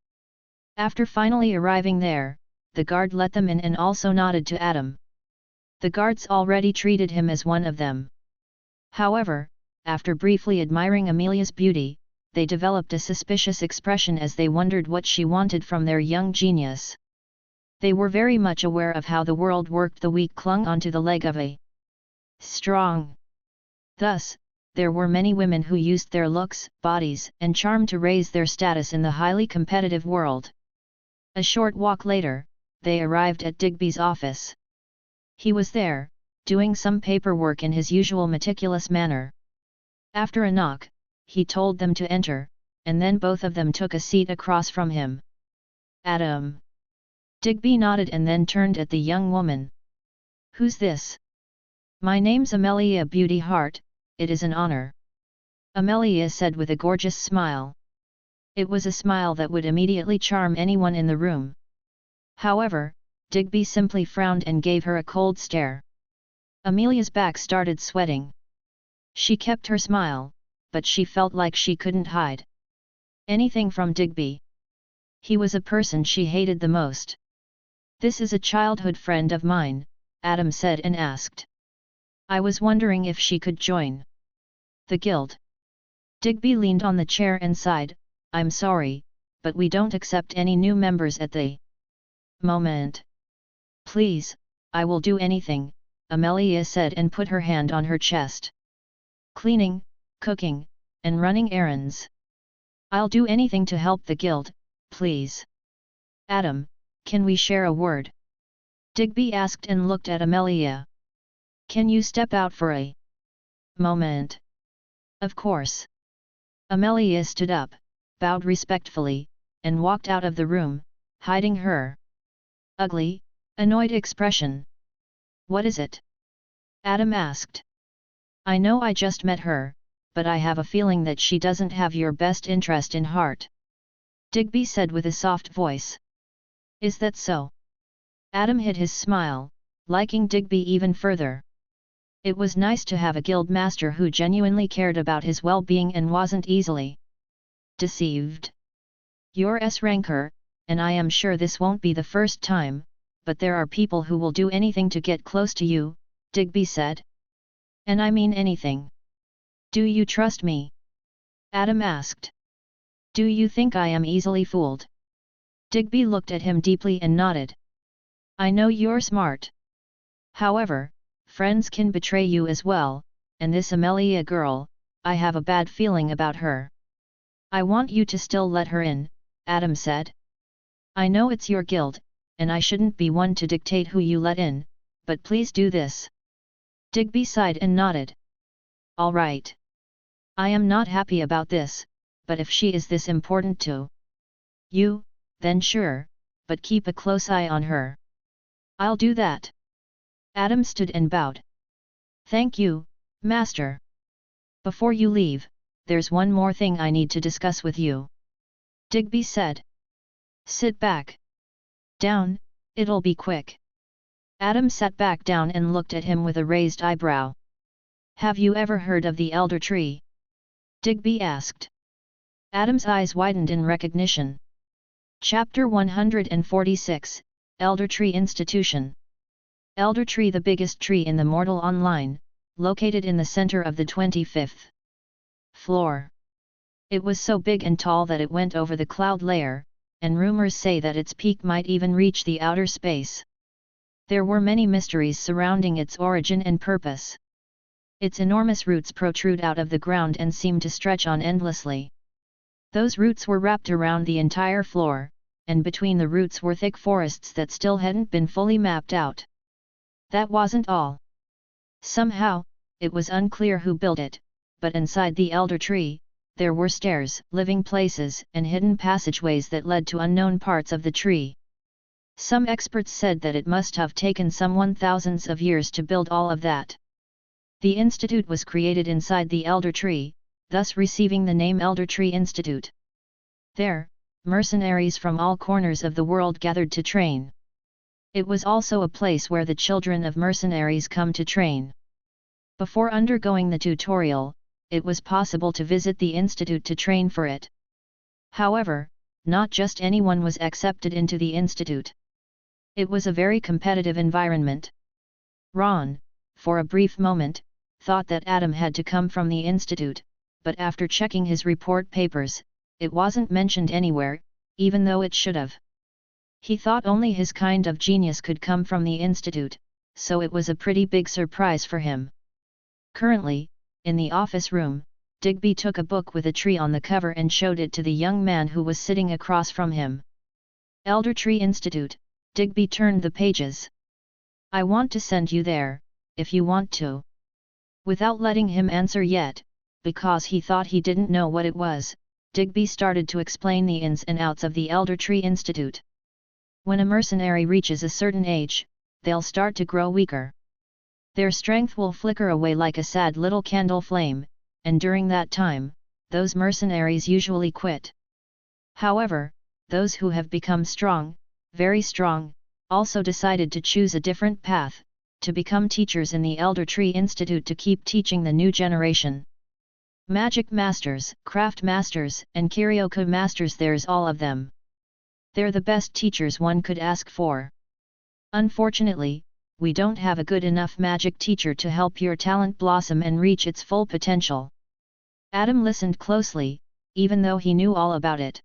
After finally arriving there, the guard let them in and also nodded to Adam. The guards already treated him as one of them. However, after briefly admiring Amelia's beauty, they developed a suspicious expression as they wondered what she wanted from their young genius. They were very much aware of how the world worked. The weak clung onto the leg of a strong. Thus, there were many women who used their looks, bodies, and charm to raise their status in the highly competitive world. A short walk later, they arrived at Digby's office. He was there, doing some paperwork in his usual meticulous manner. After a knock, he told them to enter, and then both of them took a seat across from him. "Adam." Digby nodded and then turned at the young woman. "Who's this?" "My name's Amelia Beauty Heart, it is an honor," Amelia said with a gorgeous smile. It was a smile that would immediately charm anyone in the room. However, Digby simply frowned and gave her a cold stare. Amelia's back started sweating. She kept her smile, but she felt like she couldn't hide anything from Digby. He was a person she hated the most. "This is a childhood friend of mine," Adam said and asked. "I was wondering if she could join the guild." Digby leaned on the chair and sighed, "I'm sorry, but we don't accept any new members at the moment." "Please, I will do anything," Amelia said and put her hand on her chest. "Cleaning, cooking, and running errands. I'll do anything to help the guild, please." "Adam, can we share a word?" Digby asked and looked at Amelia. "Can you step out for a moment?" "Of course." Amelia stood up, bowed respectfully, and walked out of the room, hiding her ugly, annoyed expression. "What is it?" Adam asked. "I know I just met her, but I have a feeling that she doesn't have your best interest in heart," Digby said with a soft voice. "Is that so?" Adam hid his smile, liking Digby even further. It was nice to have a guild master who genuinely cared about his well-being and wasn't easily deceived. "You're S-ranker, and I am sure this won't be the first time, but there are people who will do anything to get close to you," Digby said. "And I mean anything. Do you trust me?" Adam asked. "Do you think I am easily fooled?" Digby looked at him deeply and nodded. "I know you're smart. However, friends can betray you as well, and this Amelia girl, I have a bad feeling about her." "I want you to still let her in," Adam said. "I know it's your guild, and I shouldn't be one to dictate who you let in, but please do this." Digby sighed and nodded. "All right. I am not happy about this, but if she is this important to you, then sure, but keep a close eye on her. I'll do that. Adam stood and bowed. Thank you, Master. Before you leave, there's one more thing I need to discuss with you. Digby said. Sit back. Down, it'll be quick. Adam sat back down and looked at him with a raised eyebrow. Have you ever heard of the Elder Tree? Digby asked. Adam's eyes widened in recognition. Chapter 146, Elder Tree Institution. Elder Tree, the biggest tree in the Mortal Online, located in the center of the 25th floor. It was so big and tall that it went over the cloud layer, and rumors say that its peak might even reach the outer space. There were many mysteries surrounding its origin and purpose. Its enormous roots protrude out of the ground and seem to stretch on endlessly. Those roots were wrapped around the entire floor, and between the roots were thick forests that still hadn't been fully mapped out. That wasn't all. Somehow, it was unclear who built it, but inside the Elder Tree, there were stairs, living places, and hidden passageways that led to unknown parts of the tree. Some experts said that it must have taken someone thousands of years to build all of that. The institute was created inside the Elder Tree, thus receiving the name Elder Tree Institute. There, mercenaries from all corners of the world gathered to train. It was also a place where the children of mercenaries come to train. Before undergoing the tutorial, it was possible to visit the institute to train for it. However, not just anyone was accepted into the institute. It was a very competitive environment. Ron, for a brief moment, thought that Adam had to come from the institute, but after checking his report papers, it wasn't mentioned anywhere, even though it should have. He thought only his kind of genius could come from the institute, so it was a pretty big surprise for him. Currently, in the office room, Digby took a book with a tree on the cover and showed it to the young man who was sitting across from him. Elder Tree Institute, Digby turned the pages. I want to send you there, if you want to. Without letting him answer yet, because he thought he didn't know what it was, Digby started to explain the ins and outs of the Elder Tree Institute. When a mercenary reaches a certain age, they'll start to grow weaker. Their strength will flicker away like a sad little candle flame, and during that time, those mercenaries usually quit. However, those who have become strong, very strong, also decided to choose a different path, to become teachers in the Elder Tree Institute to keep teaching the new generation. Magic masters, craft masters, and karaoke masters, there's all of them. They're the best teachers one could ask for. Unfortunately, we don't have a good enough magic teacher to help your talent blossom and reach its full potential. Adam listened closely, even though he knew all about it.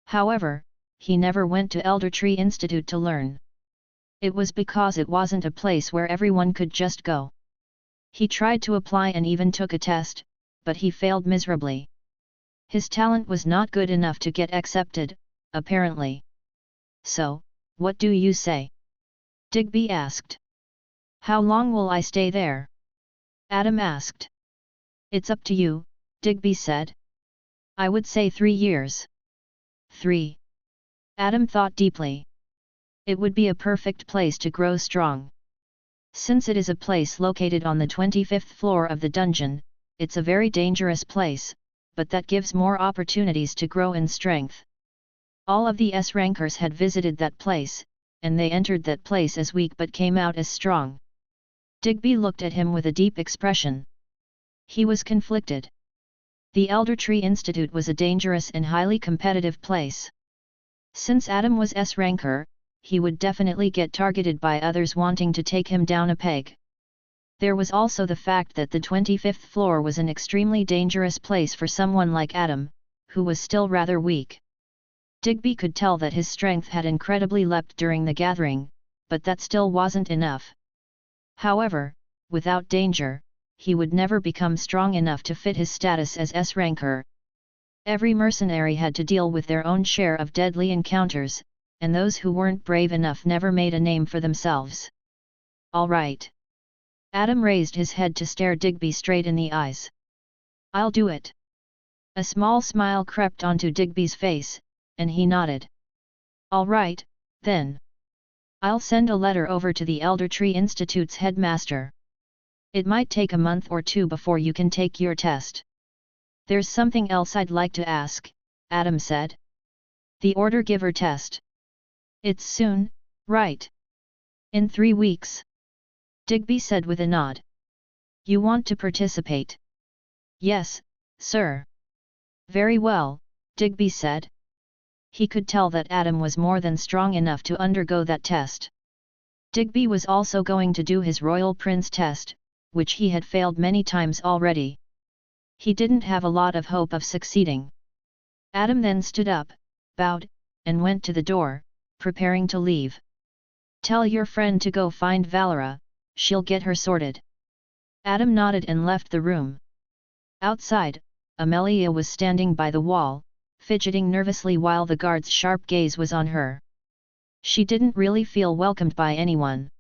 However, he never went to Elder Tree Institute to learn. It was because it wasn't a place where everyone could just go. He tried to apply and even took a test, but he failed miserably. His talent was not good enough to get accepted, apparently. So, what do you say? Digby asked. How long will I stay there? Adam asked. It's up to you, Digby said. I would say 3 years. 3. Adam thought deeply. It would be a perfect place to grow strong. Since it is a place located on the 25th floor of the dungeon, it's a very dangerous place, but that gives more opportunities to grow in strength. All of the S-rankers had visited that place, and they entered that place as weak but came out as strong. Digby looked at him with a deep expression. He was conflicted. The Elder Tree Institute was a dangerous and highly competitive place. Since Adam was S-ranker, he would definitely get targeted by others wanting to take him down a peg. There was also the fact that the 25th floor was an extremely dangerous place for someone like Adam, who was still rather weak. Digby could tell that his strength had incredibly leapt during the gathering, but that still wasn't enough. However, without danger, he would never become strong enough to fit his status as S-ranker. Every mercenary had to deal with their own share of deadly encounters, and those who weren't brave enough never made a name for themselves. All right. Adam raised his head to stare Digby straight in the eyes. I'll do it. A small smile crept onto Digby's face, and he nodded. All right, then. I'll send a letter over to the Elder Tree Institute's headmaster. It might take a month or two before you can take your test. There's something else I'd like to ask, Adam said. The Order Giver test. It's soon, right? In 3 weeks. Digby said with a nod. You want to participate? Yes, sir. Very well, Digby said. He could tell that Adam was more than strong enough to undergo that test. Digby was also going to do his Royal Prince test, which he had failed many times already. He didn't have a lot of hope of succeeding. Adam then stood up, bowed, and went to the door, preparing to leave. Tell your friend to go find Valera, she'll get her sorted. Adam nodded and left the room. Outside, Amelia was standing by the wall, fidgeting nervously while the guard's sharp gaze was on her. She didn't really feel welcomed by anyone.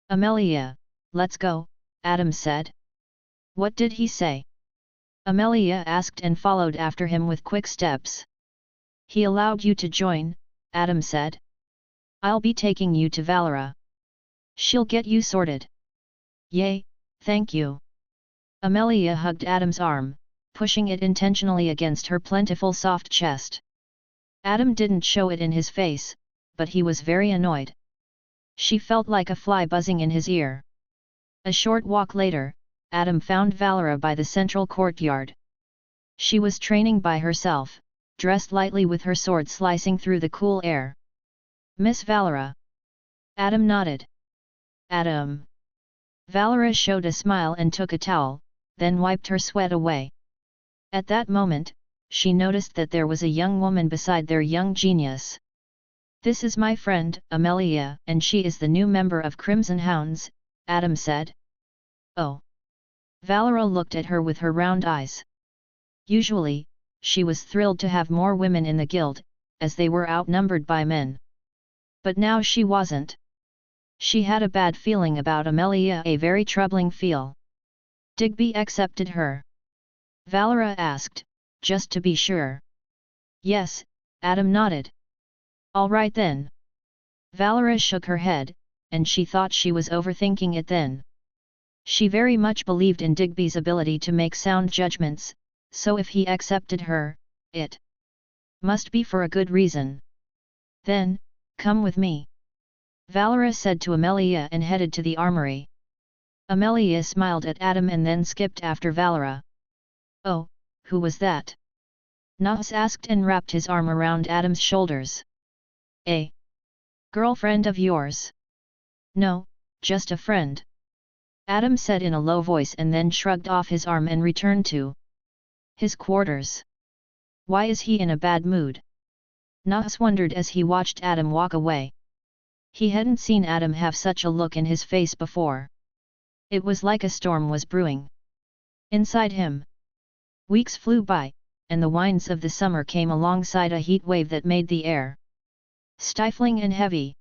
Amelia, let's go, Adam said. What did he say? Amelia asked and followed after him with quick steps. He allowed you to join, Adam said. I'll be taking you to Valera. She'll get you sorted. Yay, thank you. Amelia hugged Adam's arm, pushing it intentionally against her plentiful soft chest. Adam didn't show it in his face, but he was very annoyed. She felt like a fly buzzing in his ear. A short walk later, Adam found Valera by the central courtyard. She was training by herself, dressed lightly with her sword slicing through the cool air. Miss Valera. Adam nodded. Adam. Valera showed a smile and took a towel, then wiped her sweat away. At that moment, she noticed that there was a young woman beside their young genius. This is my friend, Amelia, and she is the new member of Crimson Hounds, Adam said. Oh. Valera looked at her with her round eyes. Usually, she was thrilled to have more women in the guild, as they were outnumbered by men. But now she wasn't. She had a bad feeling about Amelia, a very troubling feel. Digby accepted her? Valera asked, just to be sure. Yes, Adam nodded. All right then. Valera shook her head, and she thought she was overthinking it then. She very much believed in Digby's ability to make sound judgments, so if he accepted her, it must be for a good reason. Then, come with me. Valera said to Amelia and headed to the armory. Amelia smiled at Adam and then skipped after Valera. Oh, who was that? Nas asked and wrapped his arm around Adam's shoulders. A girlfriend of yours? No, just a friend. Adam said in a low voice and then shrugged off his arm and returned to his quarters. Why is he in a bad mood? Nas wondered as he watched Adam walk away. He hadn't seen Adam have such a look in his face before. It was like a storm was brewing inside him. Weeks flew by, and the winds of the summer came alongside a heat wave that made the air stifling and heavy.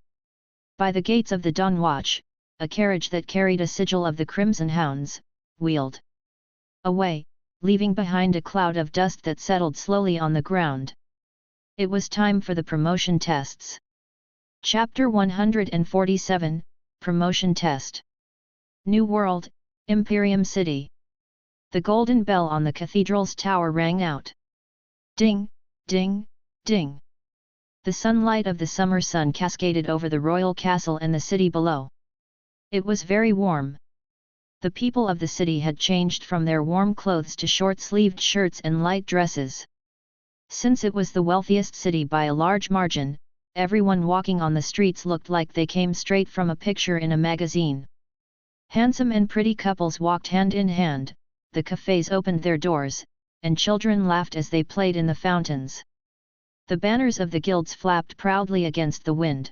By the gates of the Dawn Watch, a carriage that carried a sigil of the Crimson Hounds, wheeled away, leaving behind a cloud of dust that settled slowly on the ground. It was time for the promotion tests. Chapter 147, Promotion Test. New World, Imperium City. The golden bell on the cathedral's tower rang out. Ding, ding, ding. The sunlight of the summer sun cascaded over the royal castle and the city below. It was very warm. The people of the city had changed from their warm clothes to short-sleeved shirts and light dresses. Since it was the wealthiest city by a large margin, everyone walking on the streets looked like they came straight from a picture in a magazine. Handsome and pretty couples walked hand in hand, the cafes opened their doors, and children laughed as they played in the fountains. The banners of the guilds flapped proudly against the wind.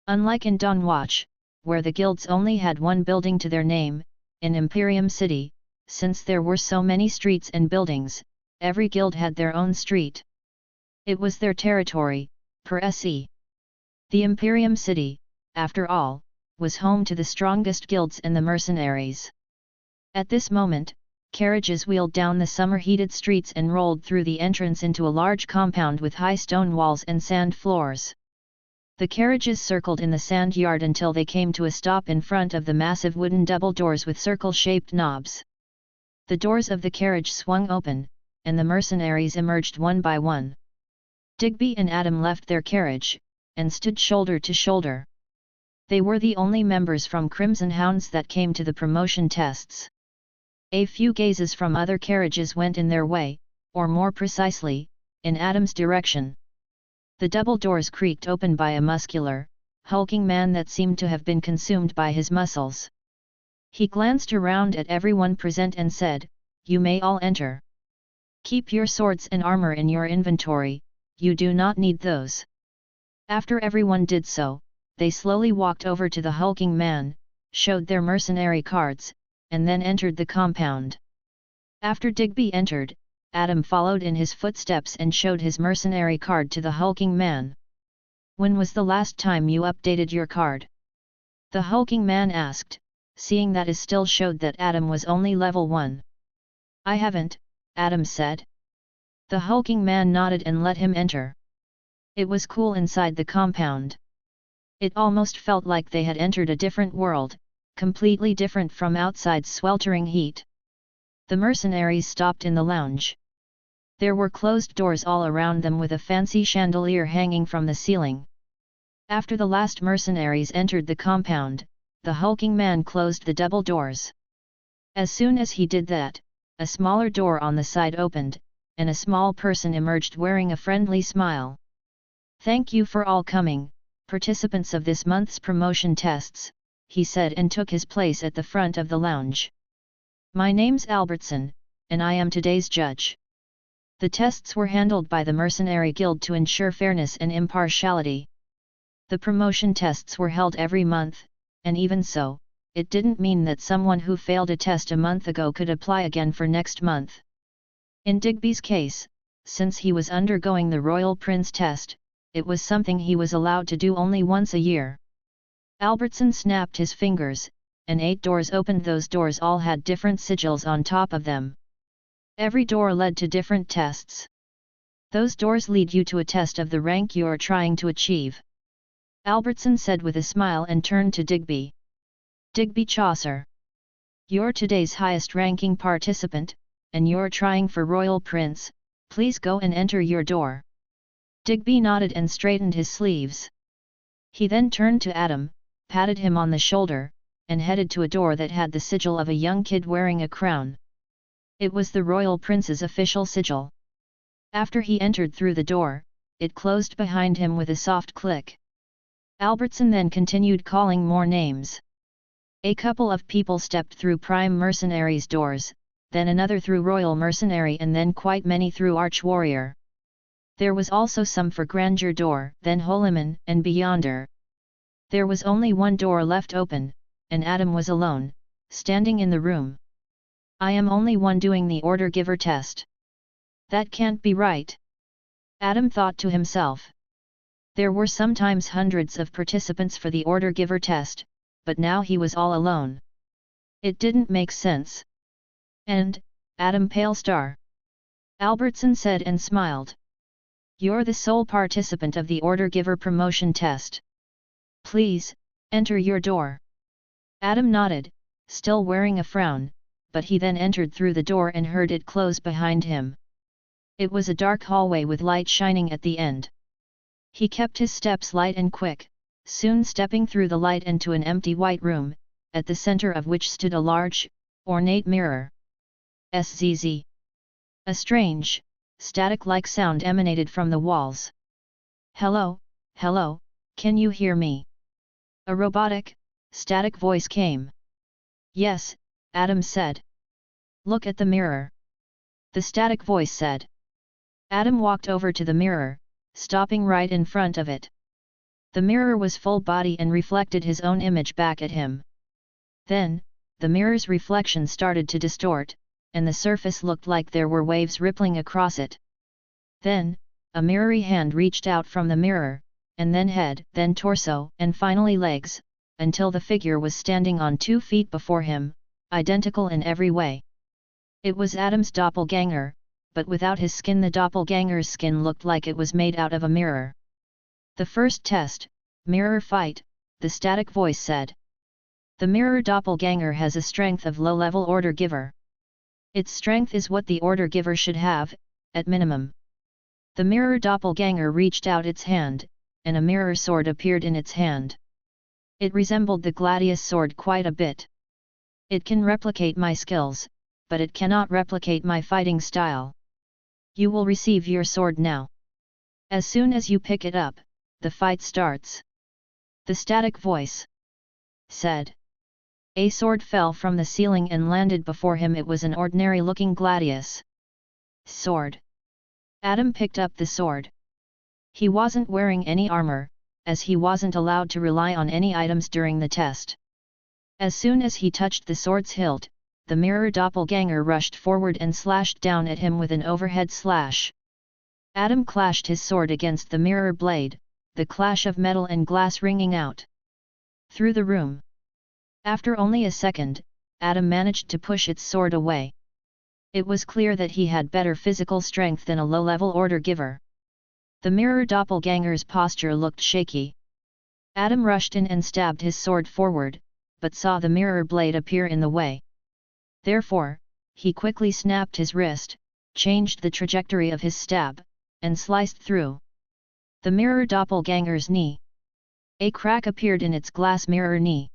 Unlike in Dawn Watch, where the guilds only had one building to their name, in Imperium City, since there were so many streets and buildings, every guild had their own street. It was their territory, per se. The Imperium City, after all, was home to the strongest guilds and the mercenaries. At this moment, carriages wheeled down the summer-heated streets and rolled through the entrance into a large compound with high stone walls and sand floors. The carriages circled in the sand yard until they came to a stop in front of the massive wooden double doors with circle-shaped knobs. The doors of the carriage swung open, and the mercenaries emerged one by one. Digby and Adam left their carriage, and stood shoulder to shoulder. They were the only members from Crimson Hounds that came to the promotion tests. A few gazes from other carriages went in their way, or more precisely, in Adam's direction. The double doors creaked open by a muscular, hulking man that seemed to have been consumed by his muscles. He glanced around at everyone present and said, "You may all enter. Keep your swords and armor in your inventory, you do not need those." After everyone did so, they slowly walked over to the hulking man, showed their mercenary cards, and then entered the compound. After Digby entered, Adam followed in his footsteps and showed his mercenary card to the hulking man. "When was the last time you updated your card?" the hulking man asked, seeing that it still showed that Adam was only level 1. "I haven't," Adam said. The hulking man nodded and let him enter. It was cool inside the compound. It almost felt like they had entered a different world, completely different from outside's sweltering heat. The mercenaries stopped in the lounge. There were closed doors all around them with a fancy chandelier hanging from the ceiling. After the last mercenaries entered the compound, the hulking man closed the double doors. As soon as he did that, a smaller door on the side opened, and a small person emerged wearing a friendly smile. "Thank you for all coming, participants of this month's promotion tests," he said and took his place at the front of the lounge. "My name's Albertson, and I am today's judge." The tests were handled by the Mercenary Guild to ensure fairness and impartiality. The promotion tests were held every month, and even so, it didn't mean that someone who failed a test a month ago could apply again for next month. In Digby's case, since he was undergoing the Royal Prince test, it was something he was allowed to do only once a year. Albertson snapped his fingers, and 8 doors opened. Those doors all had different sigils on top of them. Every door led to different tests. Those doors lead you to a test of the rank you're trying to achieve. Albertson said with a smile and turned to Digby. "Digby Chaucer. You're today's highest ranking participant, and you're trying for Royal Prince, please go and enter your door." Digby nodded and straightened his sleeves. He then turned to Adam, patted him on the shoulder, and headed to a door that had the sigil of a young kid wearing a crown. It was the Royal Prince's official sigil. After he entered through the door, it closed behind him with a soft click. Albertson then continued calling more names. A couple of people stepped through Prime Mercenary's doors, then another through Royal Mercenary, and then quite many through Arch Warrior. There was also some for Grandeur door, then Holyman, and Beyonder. There was only one door left open, and Adam was alone, standing in the room. "I am only one doing the Order Giver test. That can't be right," Adam thought to himself. There were sometimes hundreds of participants for the Order Giver test, but now he was all alone. It didn't make sense. "And, Adam Palestar," Albertson said and smiled. "You're the sole participant of the Order Giver promotion test. Please, enter your door." Adam nodded, still wearing a frown, but he then entered through the door and heard it close behind him. It was a dark hallway with light shining at the end. He kept his steps light and quick, soon stepping through the light into an empty white room, at the center of which stood a large, ornate mirror. Zzz. A strange, static-like sound emanated from the walls. "Hello, hello, can you hear me?" A robotic, static voice came. "Yes," Adam said. "Look at the mirror," the static voice said. Adam walked over to the mirror, stopping right in front of it. The mirror was full body and reflected his own image back at him. Then, the mirror's reflection started to distort, and the surface looked like there were waves rippling across it. Then, a mirrory hand reached out from the mirror, and then head, then torso, and finally legs, until the figure was standing on 2 feet before him, identical in every way. It was Adam's doppelganger, but without his skin. The doppelganger's skin looked like it was made out of a mirror. The first test, mirror fight, the static voice said. The mirror doppelganger has a strength of low-level order giver. Its strength is what the order giver should have, at minimum. The mirror doppelganger reached out its hand, and a mirror sword appeared in its hand. It resembled the gladius sword quite a bit. It can replicate my skills, but it cannot replicate my fighting style. You will receive your sword now. As soon as you pick it up, the fight starts. The static voice said. A sword fell from the ceiling and landed before him. It was an ordinary-looking gladius sword. Adam picked up the sword. He wasn't wearing any armor, as he wasn't allowed to rely on any items during the test. As soon as he touched the sword's hilt, the mirror doppelganger rushed forward and slashed down at him with an overhead slash. Adam clashed his sword against the mirror blade, the clash of metal and glass ringing out through the room. After only a second, Adam managed to push its sword away. It was clear that he had better physical strength than a low-level order giver. The mirror doppelganger's posture looked shaky. Adam rushed in and stabbed his sword forward, but saw the mirror blade appear in the way. Therefore, he quickly snapped his wrist, changed the trajectory of his stab, and sliced through the mirror doppelganger's knee. A crack appeared in its glass mirror knee.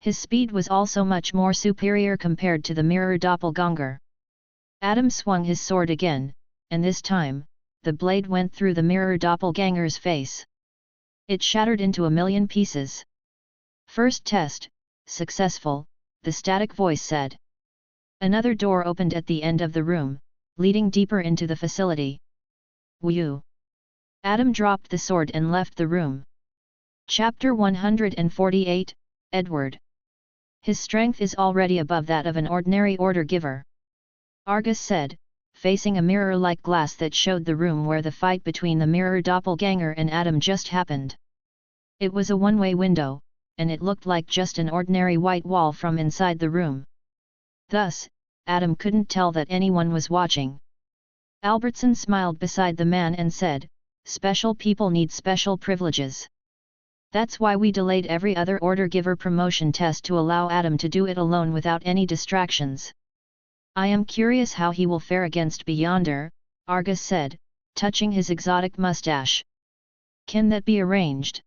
His speed was also much more superior compared to the mirror doppelganger. Adam swung his sword again, and this time, the blade went through the mirror doppelganger's face. It shattered into a million pieces. First test, successful, the static voice said. Another door opened at the end of the room, leading deeper into the facility. Whew! Adam dropped the sword and left the room. Chapter 148, Edward. His strength is already above that of an ordinary order giver. Argus said, facing a mirror-like glass that showed the room where the fight between the mirror doppelganger and Adam just happened. It was a one-way window, and it looked like just an ordinary white wall from inside the room. Thus, Adam couldn't tell that anyone was watching. Albertson smiled beside the man and said, "Special people need special privileges. That's why we delayed every other order giver promotion test to allow Adam to do it alone without any distractions. I am curious how he will fare against Beyonder," Argus said, touching his exotic mustache. "Can that be arranged?"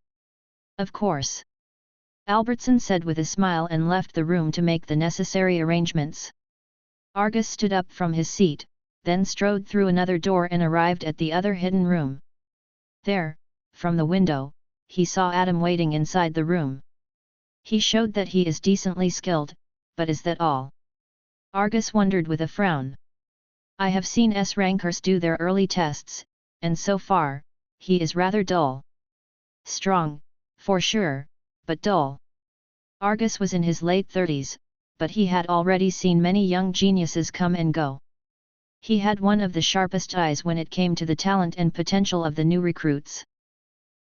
"Of course," Albertson said with a smile and left the room to make the necessary arrangements. Argus stood up from his seat, then strode through another door and arrived at the other hidden room. There, from the window, he saw Adam waiting inside the room. He showed that he is decently skilled, but is that all? Argus wondered with a frown. I have seen S-rankers do their early tests, and so far, he is rather dull. Strong, for sure, but dull. Argus was in his late 30s, but he had already seen many young geniuses come and go. He had one of the sharpest eyes when it came to the talent and potential of the new recruits.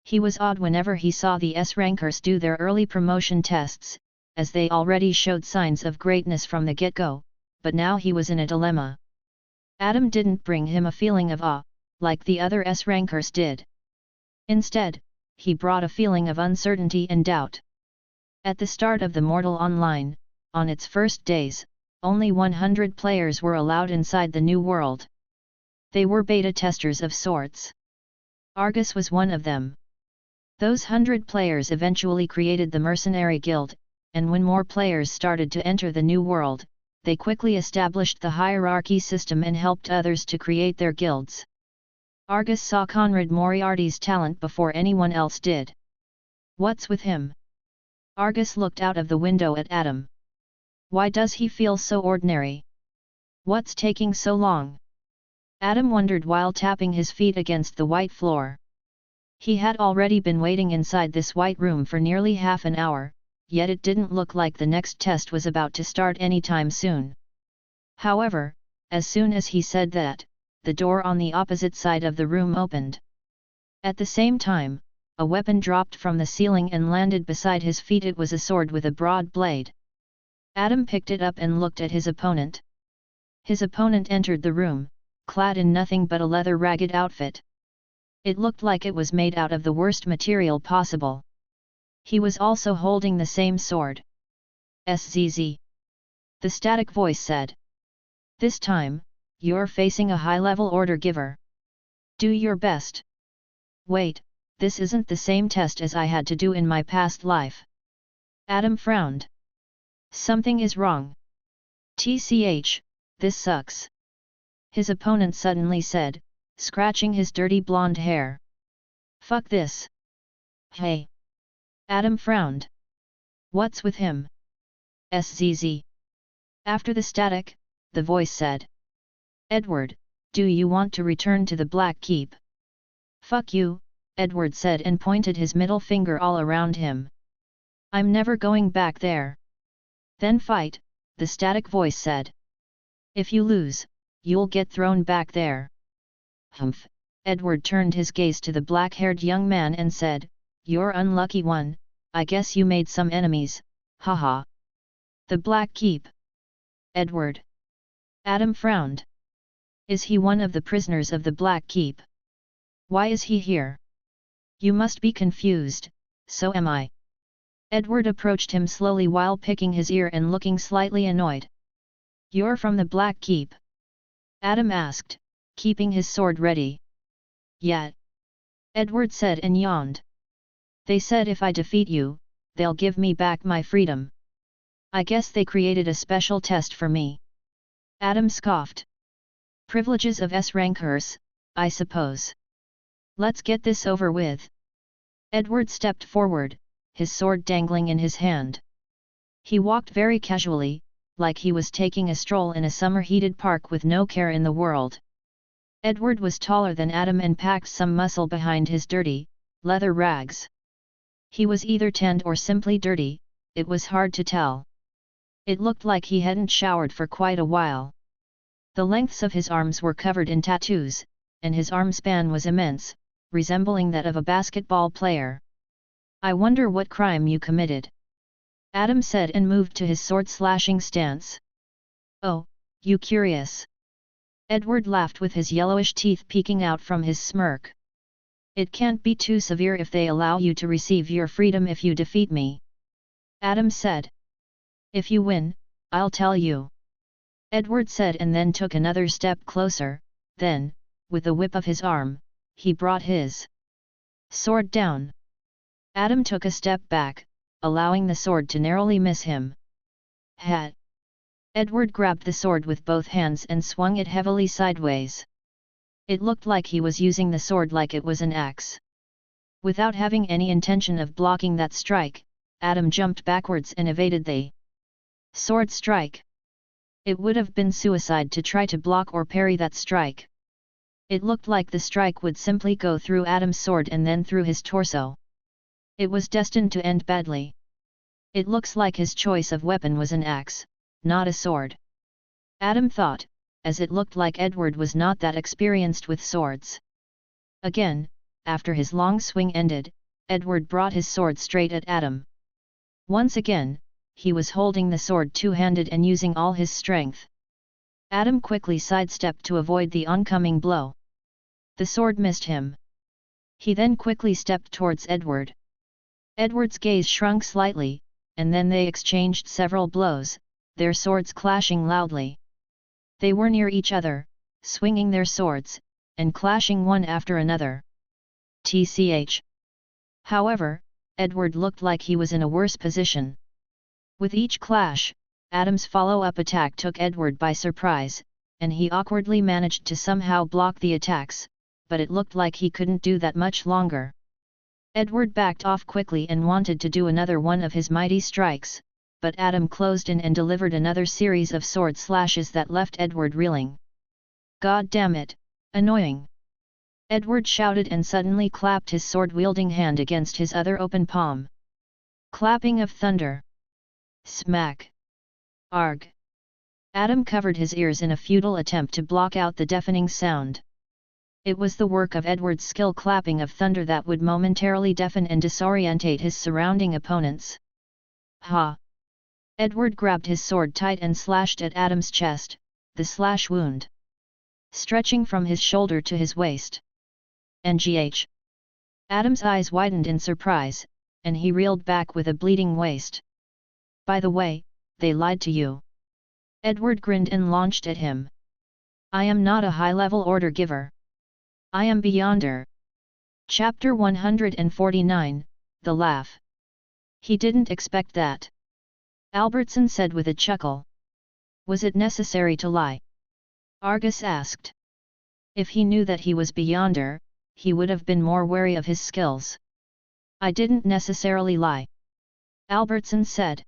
He was awed whenever he saw the S-rankers do their early promotion tests, as they already showed signs of greatness from the get-go, but now he was in a dilemma. Adam didn't bring him a feeling of awe, like the other S-rankers did. Instead, he brought a feeling of uncertainty and doubt. At the start of the Mortal Online, on its first days, only 100 players were allowed inside the new world. They were beta testers of sorts. Argus was one of them. Those 100 players eventually created the Mercenary Guild, and when more players started to enter the new world, they quickly established the hierarchy system and helped others to create their guilds. Argus saw Conrad Moriarty's talent before anyone else did. What's with him? Argus looked out of the window at Adam. Why does he feel so ordinary? What's taking so long? Adam wondered while tapping his feet against the white floor. He had already been waiting inside this white room for nearly half an hour, yet it didn't look like the next test was about to start anytime soon. However, as soon as he said that, the door on the opposite side of the room opened. At the same time, a weapon dropped from the ceiling and landed beside his feet. It was a sword with a broad blade. Adam picked it up and looked at his opponent. His opponent entered the room, clad in nothing but a leather ragged outfit. It looked like it was made out of the worst material possible. He was also holding the same sword. SZZ. The static voice said. This time, you're facing a high-level order giver. Do your best. Wait, this isn't the same test as I had to do in my past life. Adam frowned. Something is wrong. TCH, this sucks. His opponent suddenly said, scratching his dirty blonde hair. Fuck this. Hey. Adam frowned. What's with him? SZZ. After the static, the voice said. Edward, do you want to return to the Black Keep? Fuck you, Edward said and pointed his middle finger all around him. I'm never going back there. Then fight, the static voice said. If you lose, you'll get thrown back there. Humph. Edward turned his gaze to the black-haired young man and said, You're unlucky one, I guess you made some enemies, haha. The Black Keep. Edward. Adam frowned. Is he one of the prisoners of the Black Keep? Why is he here? You must be confused, so am I. Edward approached him slowly while picking his ear and looking slightly annoyed. You're from the Black Keep? Adam asked, keeping his sword ready. Yeah. Edward said and yawned. They said if I defeat you, they'll give me back my freedom. I guess they created a special test for me. Adam scoffed. Privileges of S-rankers, I suppose. Let's get this over with. Edward stepped forward, his sword dangling in his hand. He walked very casually, like he was taking a stroll in a summer-heated park with no care in the world. Edward was taller than Adam and packed some muscle behind his dirty, leather rags. He was either tanned or simply dirty, it was hard to tell. It looked like he hadn't showered for quite a while. The lengths of his arms were covered in tattoos, and his arm span was immense, resembling that of a basketball player. I wonder what crime you committed. Adam said and moved to his sword-slashing stance. Oh, you curious? Edward laughed with his yellowish teeth peeking out from his smirk. It can't be too severe if they allow you to receive your freedom if you defeat me. Adam said. If you win, I'll tell you. Edward said and then took another step closer, then, with a whip of his arm, he brought his sword down. Adam took a step back, allowing the sword to narrowly miss him. Hat. Edward grabbed the sword with both hands and swung it heavily sideways. It looked like he was using the sword like it was an axe. Without having any intention of blocking that strike, Adam jumped backwards and evaded the sword strike. It would have been suicide to try to block or parry that strike. It looked like the strike would simply go through Adam's sword and then through his torso. It was destined to end badly. It looks like his choice of weapon was an axe, not a sword. Adam thought, as it looked like Edward was not that experienced with swords. Again, after his long swing ended, Edward brought his sword straight at Adam. Once again, he was holding the sword two-handed and using all his strength. Adam quickly sidestepped to avoid the oncoming blow. The sword missed him. He then quickly stepped towards Edward. Edward's gaze shrunk slightly, and then they exchanged several blows, their swords clashing loudly. They were near each other, swinging their swords, and clashing one after another. TCH. However, Edward looked like he was in a worse position. With each clash, Adam's follow-up attack took Edward by surprise, and he awkwardly managed to somehow block the attacks, but it looked like he couldn't do that much longer. Edward backed off quickly and wanted to do another one of his mighty strikes, but Adam closed in and delivered another series of sword slashes that left Edward reeling. God damn it, annoying! Edward shouted and suddenly clapped his sword-wielding hand against his other open palm. Clapping of thunder. Smack. Arg. Adam covered his ears in a futile attempt to block out the deafening sound. It was the work of Edward's skill clapping of thunder that would momentarily deafen and disorientate his surrounding opponents. Ha! Edward grabbed his sword tight and slashed at Adam's chest, the slash wound, stretching from his shoulder to his waist. NGH. Adam's eyes widened in surprise, and he reeled back with a bleeding waist. By the way, they lied to you. Edward grinned and launched at him. I am not a high-level order giver. I am Beyonder. Chapter 149, The Laugh. He didn't expect that. Albertson said with a chuckle. Was it necessary to lie? Argus asked. If he knew that he was Beyonder, he would have been more wary of his skills. I didn't necessarily lie. Albertson said.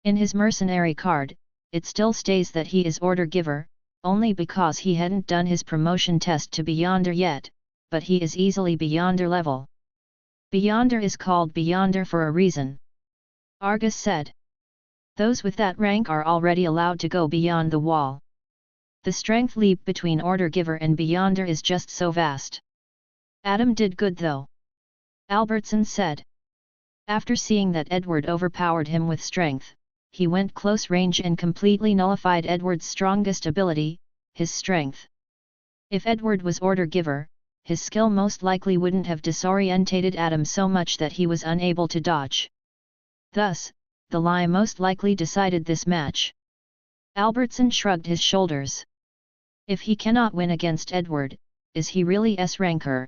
In his mercenary card, it still states that he is order giver, only because he hadn't done his promotion test to Beyonder yet, but he is easily Beyonder level. Beyonder is called Beyonder for a reason. Argus said. Those with that rank are already allowed to go beyond the wall. The strength leap between order giver and Beyonder is just so vast. Adam did good though. Albertson said. After seeing that Edward overpowered him with strength, he went close range and completely nullified Edward's strongest ability, his strength. If Edward was order giver, his skill most likely wouldn't have disorientated Adam so much that he was unable to dodge. Thus, the lie most likely decided this match. Albertson shrugged his shoulders. If he cannot win against Edward, is he really S-ranker?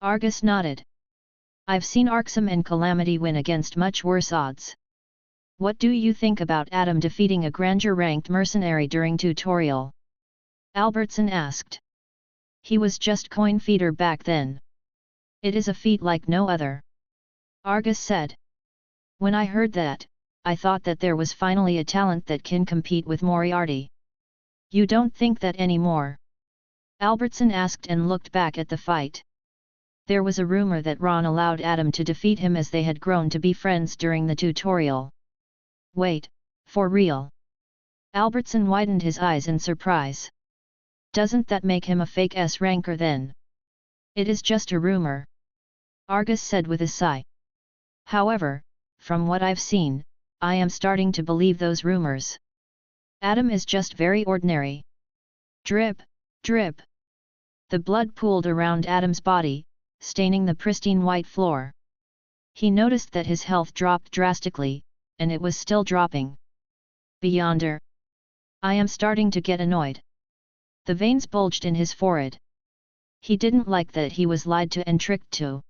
Argus nodded. I've seen Arxum and Calamity win against much worse odds. What do you think about Adam defeating a grandeur-ranked mercenary during tutorial? Albertson asked. He was just coin feeder back then. It is a feat like no other. Argus said. When I heard that, I thought that there was finally a talent that can compete with Moriarty. You don't think that anymore? Albertson asked and looked back at the fight. There was a rumor that Ron allowed Adam to defeat him as they had grown to be friends during the tutorial. Wait, for real? Albertson widened his eyes in surprise. Doesn't that make him a fake S-ranker then? It is just a rumor. Argus said with a sigh. However, from what I've seen, I am starting to believe those rumors. Adam is just very ordinary. Drip, drip. The blood pooled around Adam's body, staining the pristine white floor. He noticed that his health dropped drastically, and it was still dropping. Beyonder. I am starting to get annoyed. The veins bulged in his forehead. He didn't like that he was lied to and tricked to.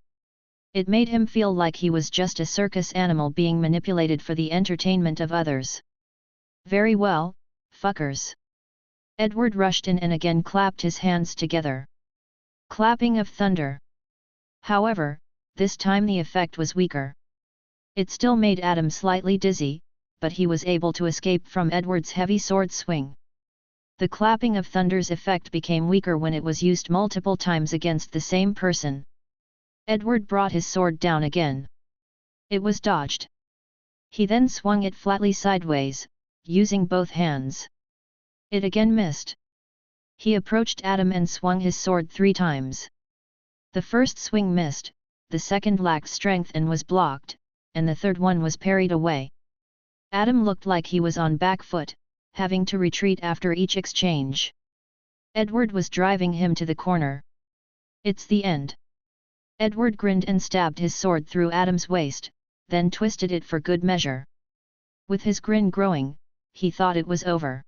It made him feel like he was just a circus animal being manipulated for the entertainment of others. Very well, fuckers. Edward rushed in and again clapped his hands together. Clapping of thunder. However, this time the effect was weaker. It still made Adam slightly dizzy, but he was able to escape from Edward's heavy sword swing. The clapping of thunder's effect became weaker when it was used multiple times against the same person. Edward brought his sword down again. It was dodged. He then swung it flatly sideways, using both hands. It again missed. He approached Adam and swung his sword 3 times. The first swing missed, the second lacked strength and was blocked, and the third one was parried away. Adam looked like he was on back foot, having to retreat after each exchange. Edward was driving him to the corner. It's the end. Edward grinned and stabbed his sword through Adam's waist, then twisted it for good measure. With his grin growing, he thought it was over.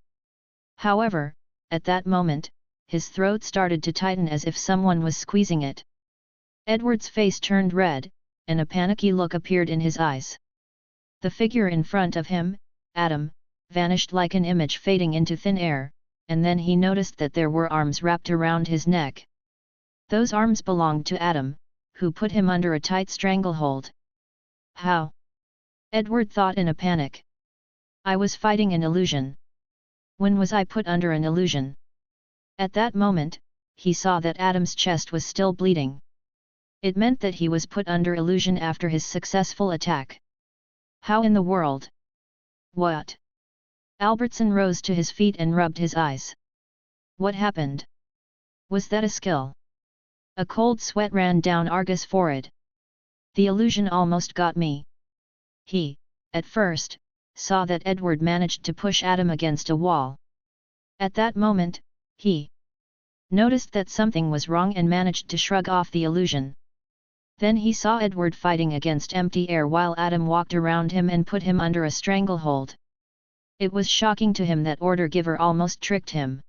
However, at that moment, his throat started to tighten as if someone was squeezing it. Edward's face turned red, and a panicky look appeared in his eyes. The figure in front of him, Adam, vanished like an image fading into thin air, and then he noticed that there were arms wrapped around his neck. Those arms belonged to Adam, who put him under a tight stranglehold. How? Edward thought in a panic. I was fighting an illusion. When was I put under an illusion? At that moment, he saw that Adam's chest was still bleeding. It meant that he was put under illusion after his successful attack. How in the world? What? Albertson rose to his feet and rubbed his eyes. What happened? Was that a skill? A cold sweat ran down Argus' forehead. The illusion almost got me. He, at first, saw that Edward managed to push Adam against a wall. At that moment, he noticed that something was wrong and managed to shrug off the illusion. Then he saw Edward fighting against empty air while Adam walked around him and put him under a stranglehold. It was shocking to him that Order Giver almost tricked him.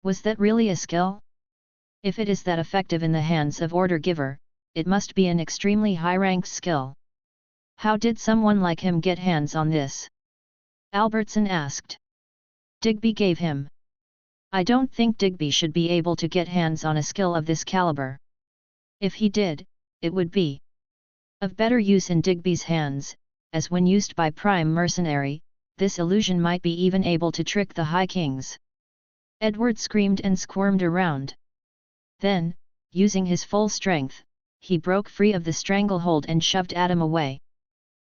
Was that really a skill? If it is that effective in the hands of Order Giver, it must be an extremely high-ranked skill. How did someone like him get hands on this? Albertson asked. Digby gave him. I don't think Digby should be able to get hands on a skill of this caliber. If he did, it would be of better use in Digby's hands, as when used by Prime Mercenary, this illusion might be even able to trick the High Kings. Edward screamed and squirmed around. Then, using his full strength, he broke free of the stranglehold and shoved Adam away.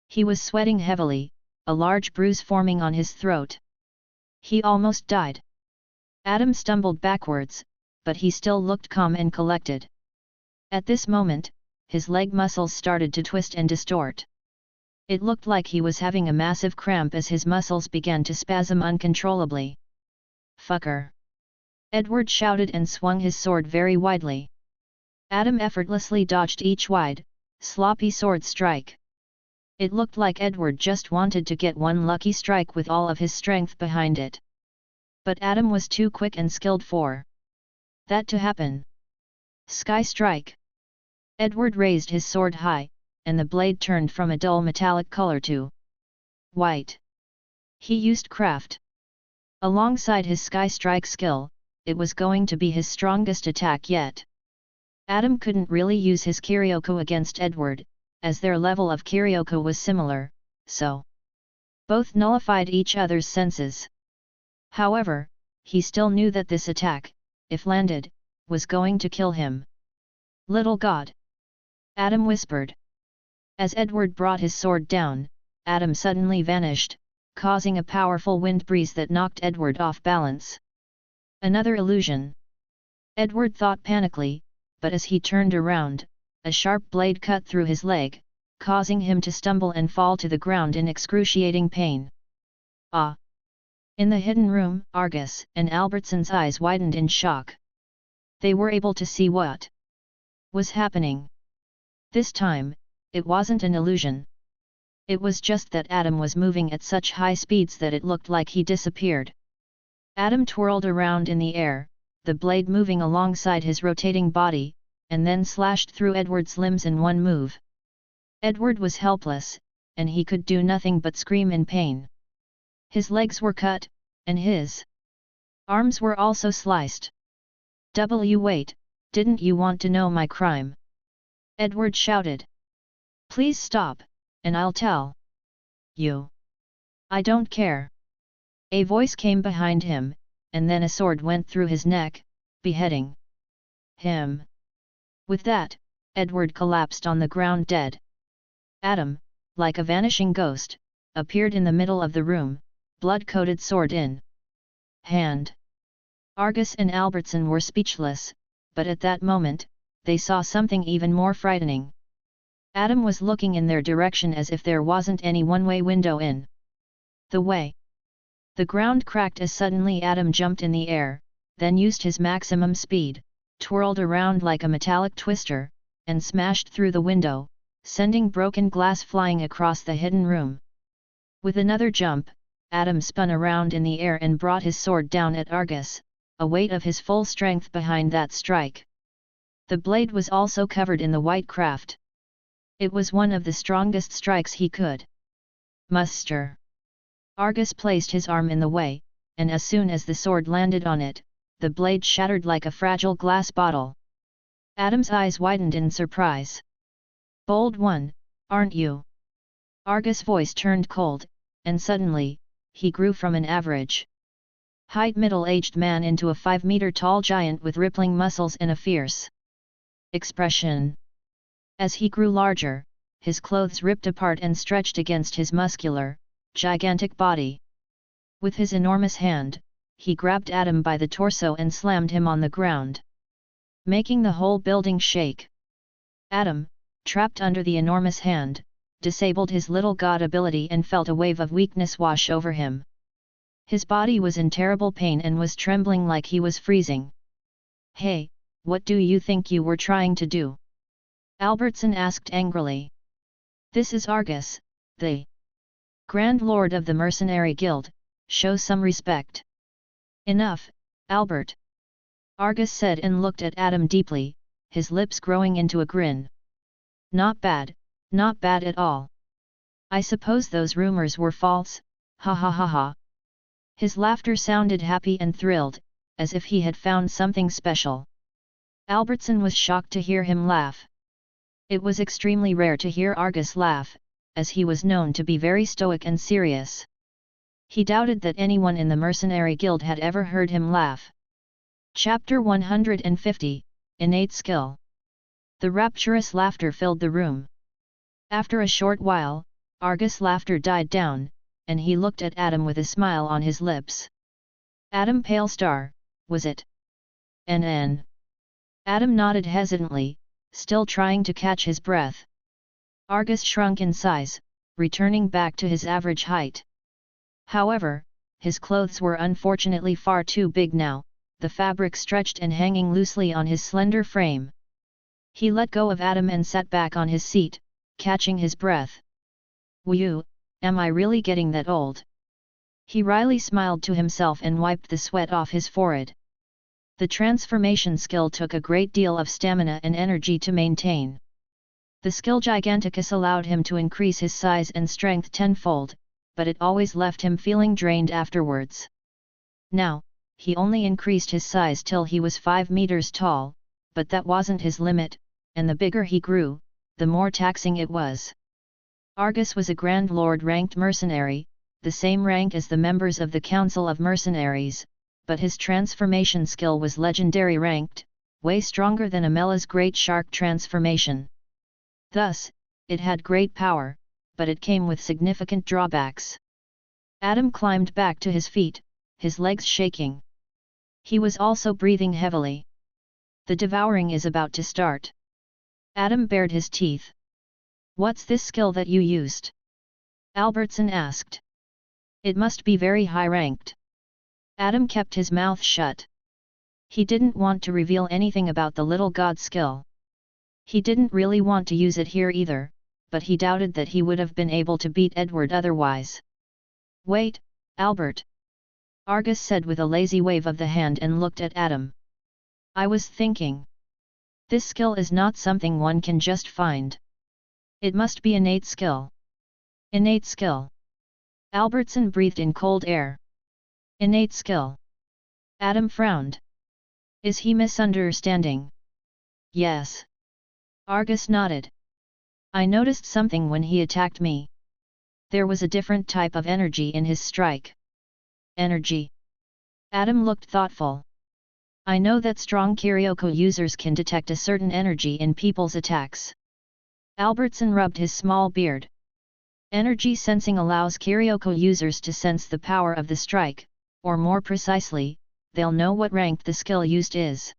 He was sweating heavily, a large bruise forming on his throat. He almost died. Adam stumbled backwards, but he still looked calm and collected. At this moment, his leg muscles started to twist and distort. It looked like he was having a massive cramp as his muscles began to spasm uncontrollably. Fucker! Edward shouted and swung his sword very widely. Adam effortlessly dodged each wide, sloppy sword strike. It looked like Edward just wanted to get one lucky strike with all of his strength behind it. But Adam was too quick and skilled for that to happen. Sky strike! Edward raised his sword high, and the blade turned from a dull metallic color to white. He used craft. Alongside his sky strike skill, it was going to be his strongest attack yet. Adam couldn't really use his Kyryoko against Edward, as their level of Kyryoko was similar, so both nullified each other's senses. However, he still knew that this attack, if landed, was going to kill him. Little God! Adam whispered. As Edward brought his sword down, Adam suddenly vanished, causing a powerful wind breeze that knocked Edward off balance. Another illusion. Edward thought panically, but as he turned around, a sharp blade cut through his leg, causing him to stumble and fall to the ground in excruciating pain. Ah! In the hidden room, Argus and Albertson's eyes widened in shock. They were able to see what was happening. This time, it wasn't an illusion. It was just that Adam was moving at such high speeds that it looked like he disappeared. Adam twirled around in the air, the blade moving alongside his rotating body, and then slashed through Edward's limbs in one move. Edward was helpless, and he could do nothing but scream in pain. His legs were cut, and his arms were also sliced. Wait, didn't you want to know my crime? Edward shouted. Please stop, and I'll tell you. I don't care. A voice came behind him, and then a sword went through his neck, beheading him. With that, Edward collapsed on the ground dead. Adam, like a vanishing ghost, appeared in the middle of the room, blood-coated sword in hand. Argus and Albertson were speechless, but at that moment, they saw something even more frightening. Adam was looking in their direction as if there wasn't any one-way window in the way. The ground cracked as suddenly Adam jumped in the air, then used his maximum speed, twirled around like a metallic twister, and smashed through the window, sending broken glass flying across the hidden room. With another jump, Adam spun around in the air and brought his sword down at Argus, a weight of his full strength behind that strike. The blade was also covered in the white craft. It was one of the strongest strikes he could muster. Argus placed his arm in the way, and as soon as the sword landed on it, the blade shattered like a fragile glass bottle. Adam's eyes widened in surprise. Bold one, aren't you? Argus' voice turned cold, and suddenly, he grew from an average height middle-aged man into a 5-meter-tall giant with rippling muscles and a fierce expression. As he grew larger, his clothes ripped apart and stretched against his muscular, gigantic body. With his enormous hand, he grabbed Adam by the torso and slammed him on the ground, making the whole building shake. Adam, trapped under the enormous hand, disabled his little god ability and felt a wave of weakness wash over him. His body was in terrible pain and was trembling like he was freezing. "Hey, what do you think you were trying to do?" Albertson asked angrily. "This is Argus, the Grand Lord of the Mercenary Guild, show some respect." "Enough, Albert," Argus said and looked at Adam deeply, his lips growing into a grin. Not bad at all. I suppose those rumors were false, ha ha ha ha." His laughter sounded happy and thrilled, as if he had found something special. Albertson was shocked to hear him laugh. It was extremely rare to hear Argus laugh, as he was known to be very stoic and serious. He doubted that anyone in the Mercenary Guild had ever heard him laugh. Chapter 150, Innate Skill. The rapturous laughter filled the room. After a short while, Argus' laughter died down, and he looked at Adam with a smile on his lips. "Adam Palestar, was it?" "NN." Adam nodded hesitantly, still trying to catch his breath. Argus shrunk in size, returning back to his average height. However, his clothes were unfortunately far too big now, the fabric stretched and hanging loosely on his slender frame. He let go of Adam and sat back on his seat, catching his breath. "Whew, am I really getting that old?" He wryly smiled to himself and wiped the sweat off his forehead. The transformation skill took a great deal of stamina and energy to maintain. The skill Giganticus allowed him to increase his size and strength tenfold, but it always left him feeling drained afterwards. Now, he only increased his size till he was 5 meters tall, but that wasn't his limit, and the bigger he grew, the more taxing it was. Argus was a Grand Lord ranked mercenary, the same rank as the members of the Council of Mercenaries, but his transformation skill was legendary ranked, way stronger than Amela's Great Shark transformation. Thus, it had great power, but it came with significant drawbacks. Adam climbed back to his feet, his legs shaking. He was also breathing heavily. "The devouring is about to start." Adam bared his teeth. "What's this skill that you used?" Albertson asked. "It must be very high-ranked." Adam kept his mouth shut. He didn't want to reveal anything about the little god skill. He didn't really want to use it here either, but he doubted that he would have been able to beat Edward otherwise. "Wait, Albert," Argus said with a lazy wave of the hand and looked at Adam. "I was thinking. This skill is not something one can just find. It must be innate skill." "Innate skill?" Albertson breathed in cold air. "Innate skill?" Adam frowned. Is he misunderstanding? "Yes." Argus nodded. "I noticed something when he attacked me. There was a different type of energy in his strike." "Energy?" Adam looked thoughtful. "I know that strong Kyryoko users can detect a certain energy in people's attacks." Albertson rubbed his small beard. "Energy sensing allows Kyryoko users to sense the power of the strike, or more precisely, they'll know what rank the skill used is."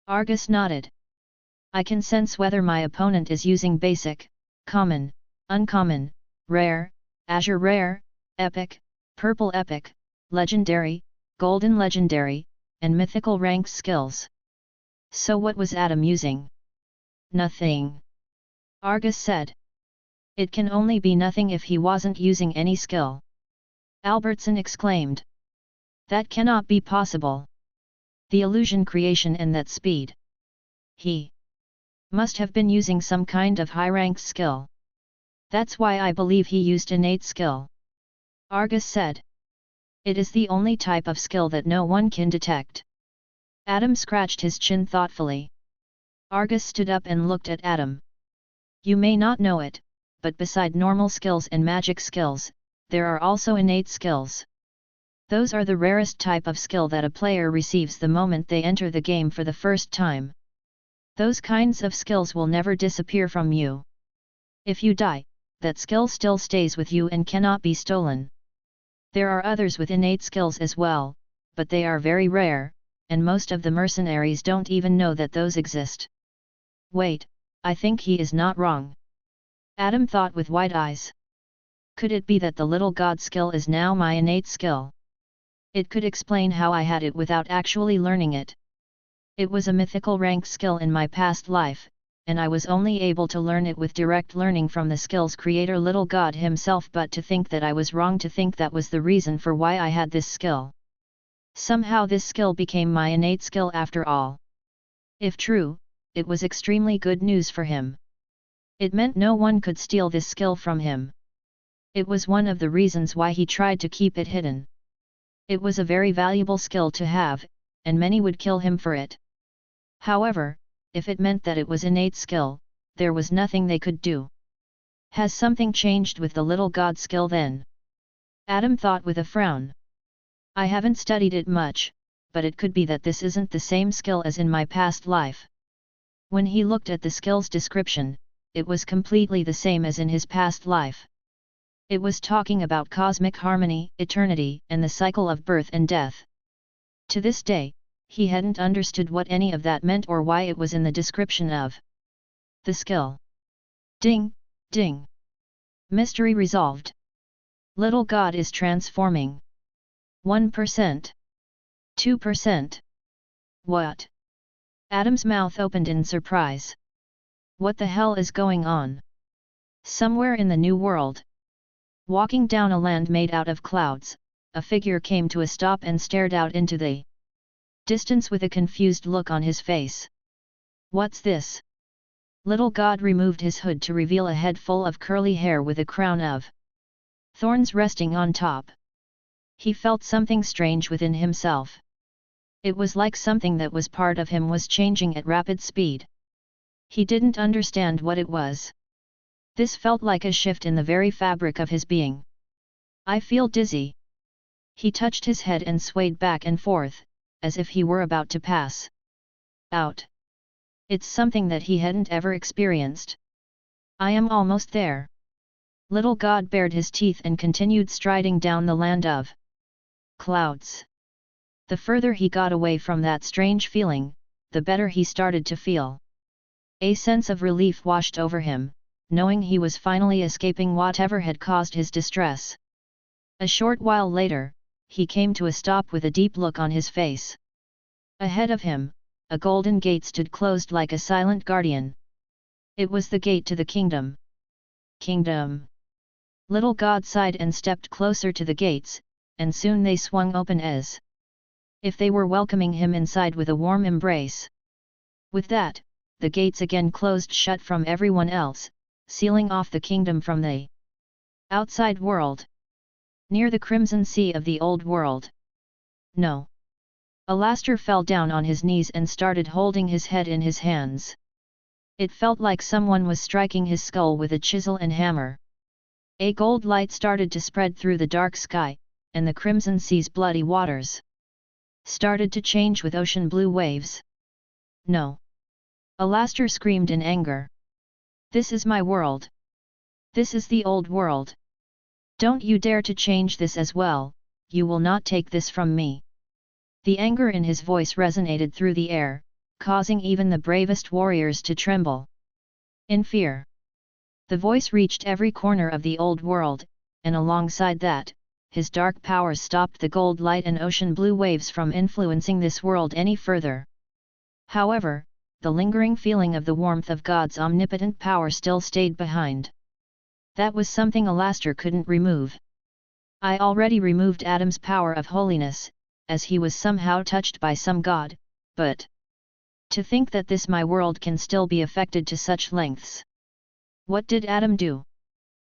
Argus nodded. "I can sense whether my opponent is using basic, common, uncommon, rare, azure rare, epic, purple epic, legendary, golden legendary, and mythical ranked skills." "So what was Adam using?" "Nothing," Argus said. "It can only be nothing if he wasn't using any skill." Albertson exclaimed. "That cannot be possible. The illusion creation and that speed. He must have been using some kind of high-ranked skill. That's why I believe he used innate skill," Argus said. "It is the only type of skill that no one can detect." Adam scratched his chin thoughtfully. Argus stood up and looked at Adam. "You may not know it, but beside normal skills and magic skills, there are also innate skills. Those are the rarest type of skill that a player receives the moment they enter the game for the first time. Those kinds of skills will never disappear from you. If you die, that skill still stays with you and cannot be stolen. There are others with innate skills as well, but they are very rare, and most of the mercenaries don't even know that those exist." "Wait, I think he is not wrong." Adam thought with wide eyes. Could it be that the little god skill is now my innate skill? It could explain how I had it without actually learning it. It was a mythical rank skill in my past life, and I was only able to learn it with direct learning from the skill's creator, little god himself. But to think that I was wrong to think that was the reason for why I had this skill. Somehow this skill became my innate skill after all. If true, it was extremely good news for him. It meant no one could steal this skill from him. It was one of the reasons why he tried to keep it hidden. It was a very valuable skill to have, and many would kill him for it. However, if it meant that it was innate skill, there was nothing they could do. Has something changed with the little god skill then? Adam thought with a frown. I haven't studied it much, but it could be that this isn't the same skill as in my past life. When he looked at the skill's description, it was completely the same as in his past life. It was talking about cosmic harmony, eternity, and the cycle of birth and death. To this day, he hadn't understood what any of that meant or why it was in the description of the skill. Ding, ding. Mystery resolved. Little god is transforming. 1%. 2%. What? Adam's mouth opened in surprise. What the hell is going on? Somewhere in the new world. Walking down a land made out of clouds, a figure came to a stop and stared out into the distance with a confused look on his face. What's this? Little god removed his hood to reveal a head full of curly hair with a crown of thorns resting on top. He felt something strange within himself. It was like something that was part of him was changing at rapid speed. He didn't understand what it was. This felt like a shift in the very fabric of his being. I feel dizzy. He touched his head and swayed back and forth, as if he were about to pass out. It's something that he hadn't ever experienced. I am almost there. Little god bared his teeth and continued striding down the land of clouds. The further he got away from that strange feeling, the better he started to feel. A sense of relief washed over him, knowing he was finally escaping whatever had caused his distress. A short while later, he came to a stop with a deep look on his face. Ahead of him, a golden gate stood closed like a silent guardian. It was the gate to the kingdom. Kingdom. Little god sighed and stepped closer to the gates, and soon they swung open as if they were welcoming him inside with a warm embrace. With that, the gates again closed shut from everyone else, sealing off the kingdom from the outside world. Near the crimson sea of the old world. No. Palestar fell down on his knees and started holding his head in his hands. It felt like someone was striking his skull with a chisel and hammer. A gold light started to spread through the dark sky, and the crimson sea's bloody waters started to change with ocean blue waves. No. Palestar screamed in anger. This is my world. This is the old world. Don't you dare to change this as well, you will not take this from me. The anger in his voice resonated through the air, causing even the bravest warriors to tremble in fear. The voice reached every corner of the old world, and alongside that, his dark powers stopped the gold light and ocean blue waves from influencing this world any further. However, the lingering feeling of the warmth of God's omnipotent power still stayed behind. That was something Palestar couldn't remove. I already removed Adam's power of holiness, as he was somehow touched by some god, but to think that this my world can still be affected to such lengths. What did Adam do?